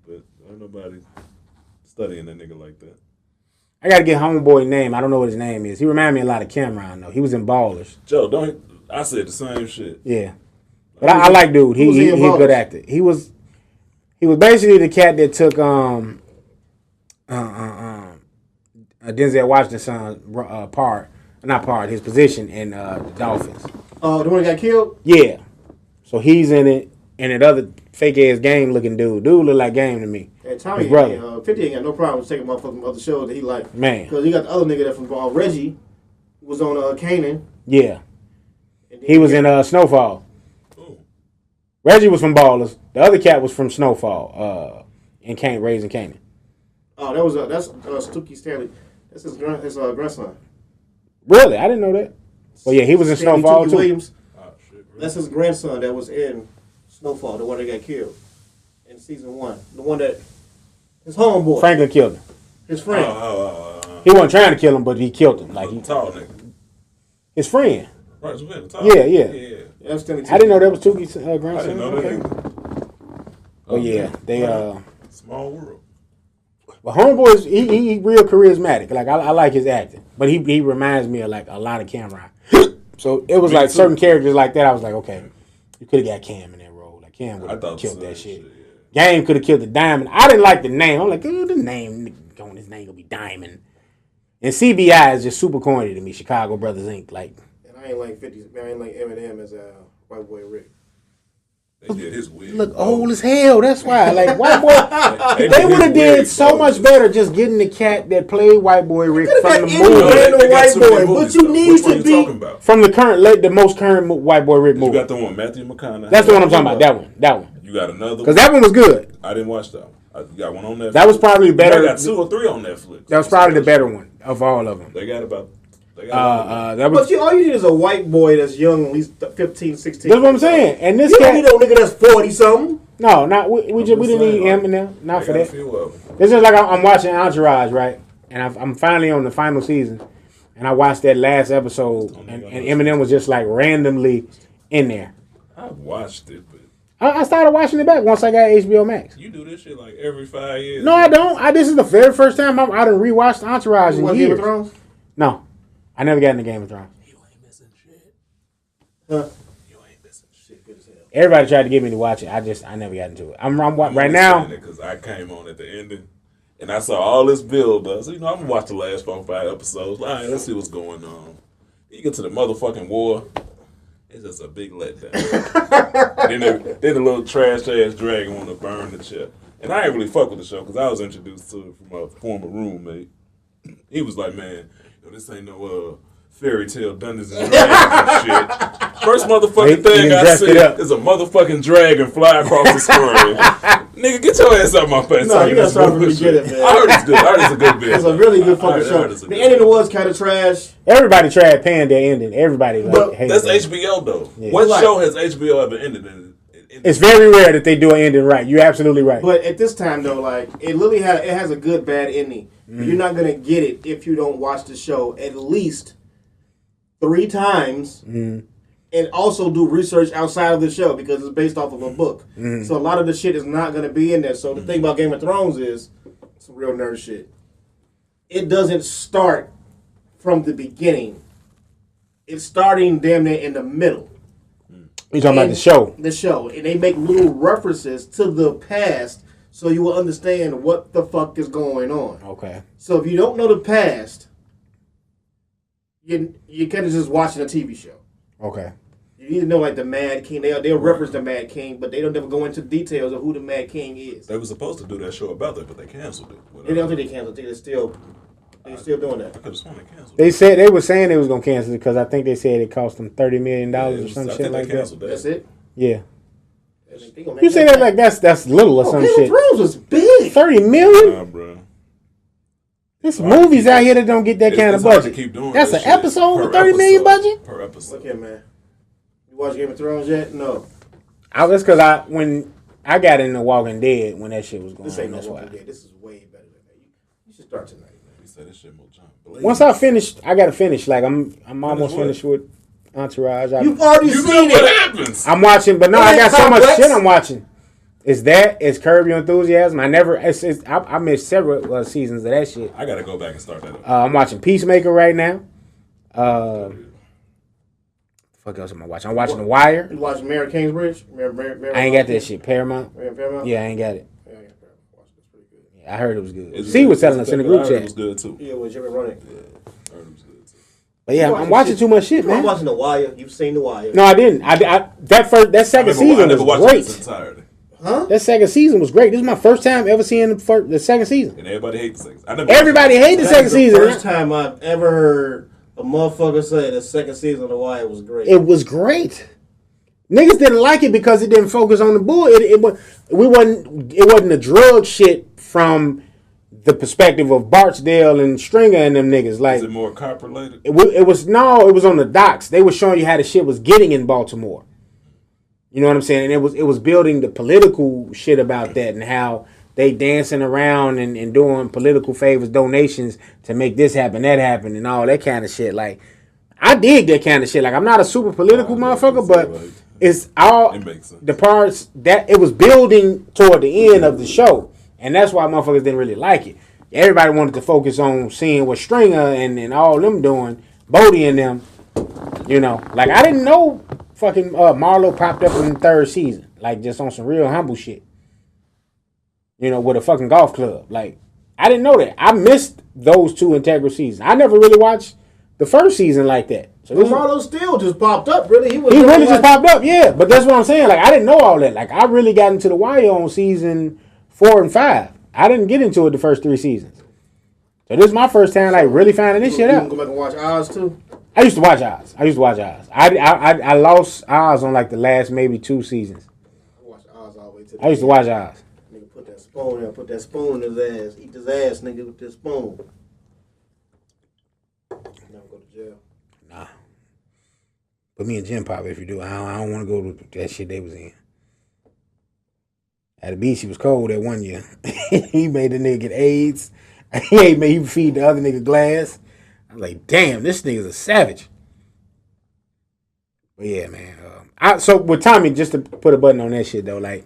But ain't nobody studying that nigga like that. I gotta get homeboy name. I don't know what his name is. He remind me a lot of Cameron though. He was in Ballers. Joe, I said the same shit. Yeah. But I like dude. Who was he He in a good Ballers? actor. He was basically the cat that took Denzel Washington's son his position in the Dolphins. The one that got killed? Yeah. So he's in it, and that other fake ass Game looking dude. Dude look like Game to me. And Tommy, His brother. 50 ain't got no problem taking motherfucking other shows that he like. Man. Because he got the other nigga that from Reggie, who was on Canaan. Yeah. And then He was in Snowfall. Ooh. Reggie was from Ballers. The other cat was from Snowfall. In Raising Canaan. Oh, that's Stookie Stanley. That's his grandson. Really? I didn't know that. Well, yeah, he was in Stanley Snowfall Tookie too. Williams. Oh, shit, really? That's his grandson that was in Snowfall, the one that got killed in season 1. The one that his homeboy, Franklin killed him. his friend. He wasn't trying to kill him, but he killed him. Like he, tall nigga. his friend. Right, so we had a tall. Yeah. Yeah. That's Stanley I didn't know that was Tookie's I grandson. didn't know that Okay. either. Oh yeah, they Small world. But homeboy is he real charismatic. Like I like his acting, but he reminds me of like a lot of Cameron. So it was Me like too. certain characters like that. I was like, okay, you could have got Cam in that role. Like Cam would I have thought killed the that same shit. yeah. Game could have killed the Diamond. I didn't like the name. I'm like, oh, the name going, his name gonna be Diamond. And CBI is just super corny to me. Chicago Brothers Inc. Like, And I ain't like 50. I ain't like Eminem as a white boy Rick. They did his wig. look old as hell. That's why. Like white boy, They they did would have his did wig, so bro. much better just getting the cat that played White Boy Rick Could've from got the any movie. random They got white too many boy, movies, but you though. need Which one to you be. talking about? From the most current White Boy Rick You movie. got the one Matthew McConaughey. That's the one I'm talking about. That one. You got another Because one. that one was good. I didn't watch that one. You got one on Netflix. That was probably better. I got 2 or 3 on Netflix. That was probably the better one of all of them. They got about. They got That But was. all you need is a white boy that's young, at least 15, 16. That's what I'm saying. And this You don't need cat. no nigga that's 40 something. No, not we didn't need saying, him like, in there. Not they for got a that. few of them. It's just like I'm watching Entourage, right? And I'm finally on the final season, and I watched that last episode, and Eminem was just like randomly in there. I watched it, but I started watching it back once I got HBO Max. you do this shit like every 5 years. No, I don't. This is the very first time I done rewatched Entourage You in want Game of years. Thrones? No, I never got into Game of Thrones. You ain't missing shit. Huh? You ain't missing shit. Everybody tried to get me to watch it. I never got into it. I'm right now. Because I came on at the ending. And I saw all this build up. So, I'm going to watch the last 4 or 5 episodes. All right, let's see what's going on. You get to the motherfucking war. It's just a big letdown. then the little trash-ass dragon want to burn the ship. And I ain't really fuck with the show because I was introduced to it from a former roommate. He was like, man, this ain't no fairy tale Dungeons and Dragons and shit. First motherfucking thing I see is a motherfucking dragon fly across the screen. Nigga, get your ass out my face. No, you gotta start from the beginning, man. I heard it's good. I heard it's a good bit. It's a really good fucking show. The ending was kind of trash. Everybody tried paying their ending. Everybody hates that's HBO though. Yeah. What show has HBO ever ended in? It's very rare that they do an ending right. You're absolutely right. But at this time though, like it literally has a good bad ending. You're not gonna get it if you don't watch the show at least 3 times. And also do research outside of the show because it's based off of a book. So a lot of the shit is not going to be in there. So the thing about Game of Thrones is some real nerd shit. It doesn't start from the beginning. It's starting damn near in the middle. You talking about the show? The show. And they make little references to the past so you will understand what the fuck is going on. Okay. So if you don't know the past, you kind of just watching a TV show. Okay. You need to know like the Mad King. They'll reference the Mad King, but they don't ever go into details of who the Mad King is. They were supposed to do that show about that, but they canceled it. They don't think they canceled it. They're still doing that. I could have sworn they canceled it. They were saying they was gonna cancel it because I think they said it cost them $30 million or some shit like that. That's it. Yeah. You say that like that's little or some shit. Game of Thrones was big. $30 million. Nah, bro. There's movies out here that don't get that kind of budget. That's an episode with $30 million budget per episode. Look here, man. You watch Game of Thrones yet? No. That's because when I got into Walking Dead when that shit was going on. This ain't that's no why. Walking Dead. This is way better than that. You should start tonight, man. You said this shit more jump. Once I finish, I gotta finish. Like I'm almost finished with Entourage. You've already seen it. What happens? I'm watching, but no, I got so much shit I'm watching. It's Curb Your Enthusiasm. I missed several seasons of that shit. I gotta go back and start that up. I'm watching Peacemaker right now. Fuck else am I watching? I'm watching The Wire. You watching Mary Kingsbridge? I ain't got that shit. Paramount. Paramount? Yeah, I ain't got it. Yeah, I got Paramount. Watch it. It's pretty good. Yeah, I heard it was good. C was telling us in the group chat. It was good too. Yeah, with Jimmy running. Yeah, I heard it was good too. But yeah, I'm watching too much shit, man. I'm watching The Wire. You've seen The Wire. No, I didn't. That second season was great. Huh? That second season was great. This is my first time ever seeing the second season. And everybody hates the second. Everybody hates the second season. First time I've ever heard a motherfucker say the second season of The Wire was great. It was great. Niggas didn't like it because it didn't focus on the bull. It wasn't a drug shit from the perspective of Barksdale and Stringer and them niggas. Like, is it more cop related? It was on the docks. They were showing you how the shit was getting in Baltimore. You know what I'm saying? And it was building the political shit about that and how they dancing around and doing political favors, donations to make this happen, that happen, and all that kind of shit. Like, I dig that kind of shit. Like, I'm not a super political motherfucker, but it's all the parts that it was building toward the end of the show. And that's why motherfuckers didn't really like it. Everybody wanted to focus on seeing what Stringer and all them doing, Bodie and them. You know, like, I didn't know fucking Marlo popped up in the third season. Like, just on some real humble shit. You know, with a fucking golf club. Like, I didn't know that. I missed those 2 integral seasons. I never really watched the first season like that. So Marlo still just popped up, really. He really just popped up, yeah. But that's what I'm saying. Like, I didn't know all that. Like, I really got into The Wire on season 4 and 5. I didn't get into it the first 3 seasons. So this is my first time, like, really finding this shit out. You go back and watch Oz, too? I used to watch Oz. I lost Oz on, like, the last maybe 2 seasons. I watched Oz all the way to the I used to watch Oz. Nigga put that spoon in, put that spoon in his ass. Eat his ass, nigga, with this spoon. Never go to jail. Nah. Put me in Gym Pop if you do. I don't want to go to that shit they was in. At the beach, he was cold that one year. He made the nigga get AIDS. He feed the other nigga glass. I was like, damn, this nigga's a savage. But yeah, man. So with Tommy, just to put a button on that shit though, like,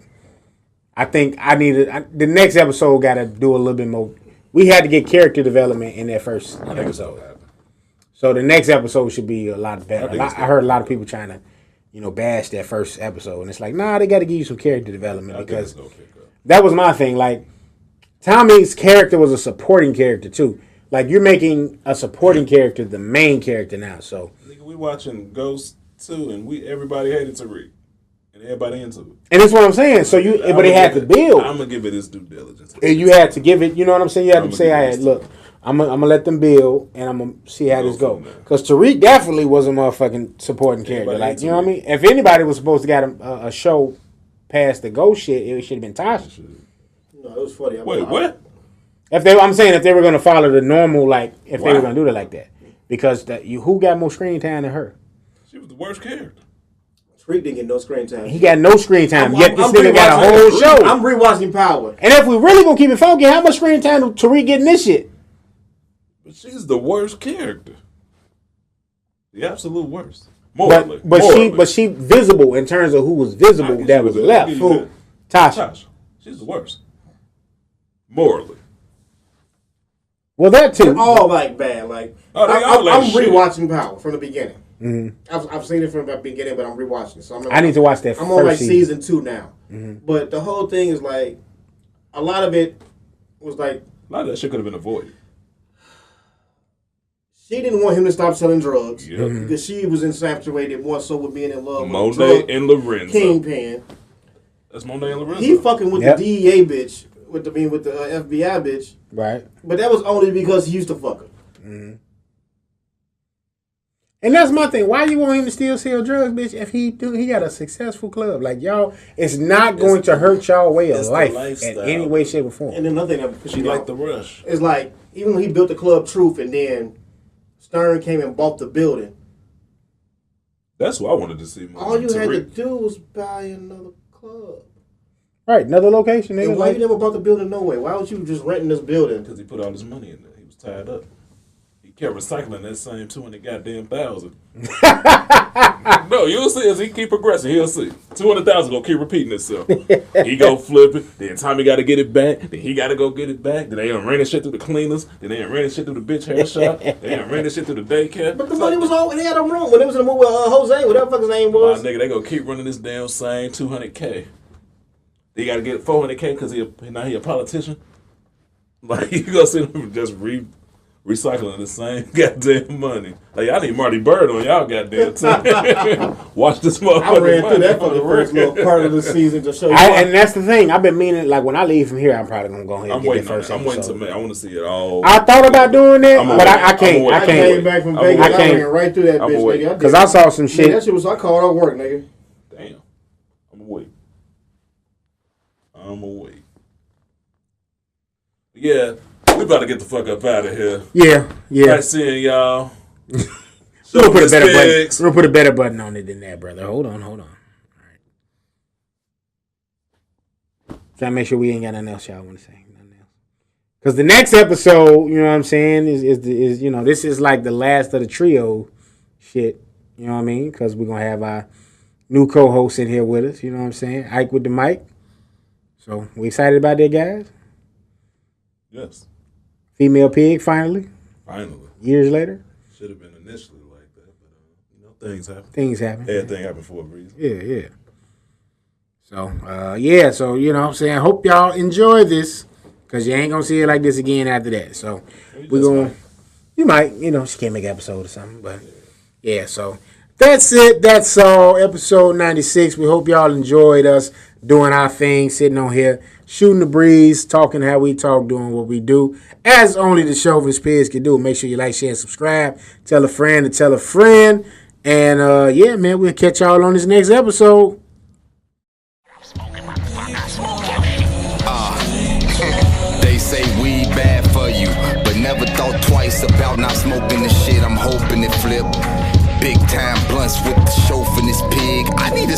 I think the next episode got to do a little bit more. We had to get character development in that first episode. So the next episode should be a lot better. I heard a lot of people trying to, bash that first episode. And it's like, nah, they got to give you some character development because it's gonna pick up. that was my thing. Like, Tommy's character was a supporting character too. Like, you're making a supporting character the main character now. So Nigga, we watching Ghost 2 and everybody hated Tariq. And everybody into it. and that's what I'm saying. So but they had to build. I'm gonna give it its due diligence. And you had to give it, you know what I'm saying? You had to say, "Hey, look, I'm gonna let them build, and I'm gonna see how this go." Because Tariq definitely was a motherfucking supporting character. Like, you know what I mean? If anybody was supposed to get a show past the Ghost shit, it should have been Tasha. No, it was funny. Wait, what? I'm saying if they were gonna follow the normal, like if they were gonna do it like that, because who got more screen time than her? She was the worst character. Tariq didn't get no screen time. He got no screen time. Yet this nigga got a whole show. I'm rewatching Power. And if we really gonna keep it funky, how much screen time do Tariq get in this shit? But she's the worst character. The absolute worst. Morally. But she visible in terms of who was visible that was left. Who? Tasha. She's the worst. Morally. Well, that too. They're all like bad. Like I'm rewatching Power from the beginning. Mm-hmm. I've seen it from the beginning, but I'm rewatching it. So I need to watch that. I'm on like season 2 now. Mm-hmm. But the whole thing is like a lot of it was like a lot of that shit could have been avoided. She didn't want him to stop selling drugs Yep. because she was infatuated more so with being in love Monet with and Lorenzo. Kingpin. That's Monet and Lorenzo. He fucking with the DEA bitch, with the FBI bitch. Right. But that was only because he used to fuck her. Mm-hmm. And that's my thing. Why you want him to still sell drugs, bitch? If he got a successful club, like y'all, it's not going to hurt y'all way of life in any way, shape, or form. And then another thing that she liked the rush. It's like even when he built the club Truth, and then Stern came and bought the building. That's what I wanted to see more. All you had to do was buy another club. Right, another location. And why you never bought the building no way? Why was you just renting this building? Because he put all his money in there. He was tied up. He kept recycling that same 200,000. No, you'll see as he keep progressing. He'll see 200,000 gonna keep repeating itself. He go flip it. Then Tommy got to get it back. Then he got to go get it back. Then they done ran this shit through the cleaners. Then they done ran this shit through the bitch hair shop. They done ran this shit through the daycare. But the money was all they had them wrong when it was in the movie with Jose, whatever the fuck his name was. My nigga, they gonna keep running this damn same 200K. They got to get 400K because now he a politician. Like you gonna see them just recycling the same goddamn money. Like, I need Marty Bird on y'all goddamn time. Watch this motherfucker. I ran through that for the first little part of the season to show you. And that's the thing. I've been meaning, like, when I leave from here, I'm probably going to go ahead and get the first episode. I'm waiting to I want to see it all. I thought about doing that, but I can't. I came back from Vegas. I ran right through that bitch, nigga. Because I saw some shit. That shit was, I called out work, nigga. Damn. I'm going to wait. Yeah. We about to get the fuck up out of here. Yeah. Nice seeing y'all. We'll put a better button. We'll put a better button on it than that, brother. Hold on. All right. Trying to make sure we ain't got nothing else y'all want to say. Because the next episode, you know what I'm saying, is you know, this is like the last of the trio shit. You know what I mean? Because we're gonna have our new co-host in here with us. You know what I'm saying? Ike with the mic. So we excited about that, guys. Yes. Female pig, finally. Years later. Should have been initially like that, but things happen. Things happen. Everything happened for a reason. Yeah. So, so you know what I'm saying, hope y'all enjoy this, because you ain't going to see it like this again after that. So, you might, she can't make an episode or something, but yeah, so that's it. That's all. Episode 96. We hope y'all enjoyed us doing our thing, sitting on here, shooting the breeze, talking how we talk, doing what we do, as only the Shovanist Pigs can do. Make sure you like, share, and subscribe. Tell a friend to tell a friend. And, yeah, man, we'll catch y'all on this next episode. They say weed bad for you, but never thought twice about not smoking the shit. I'm hoping it flip. Big time blunts with the Shovanist Pig. I need a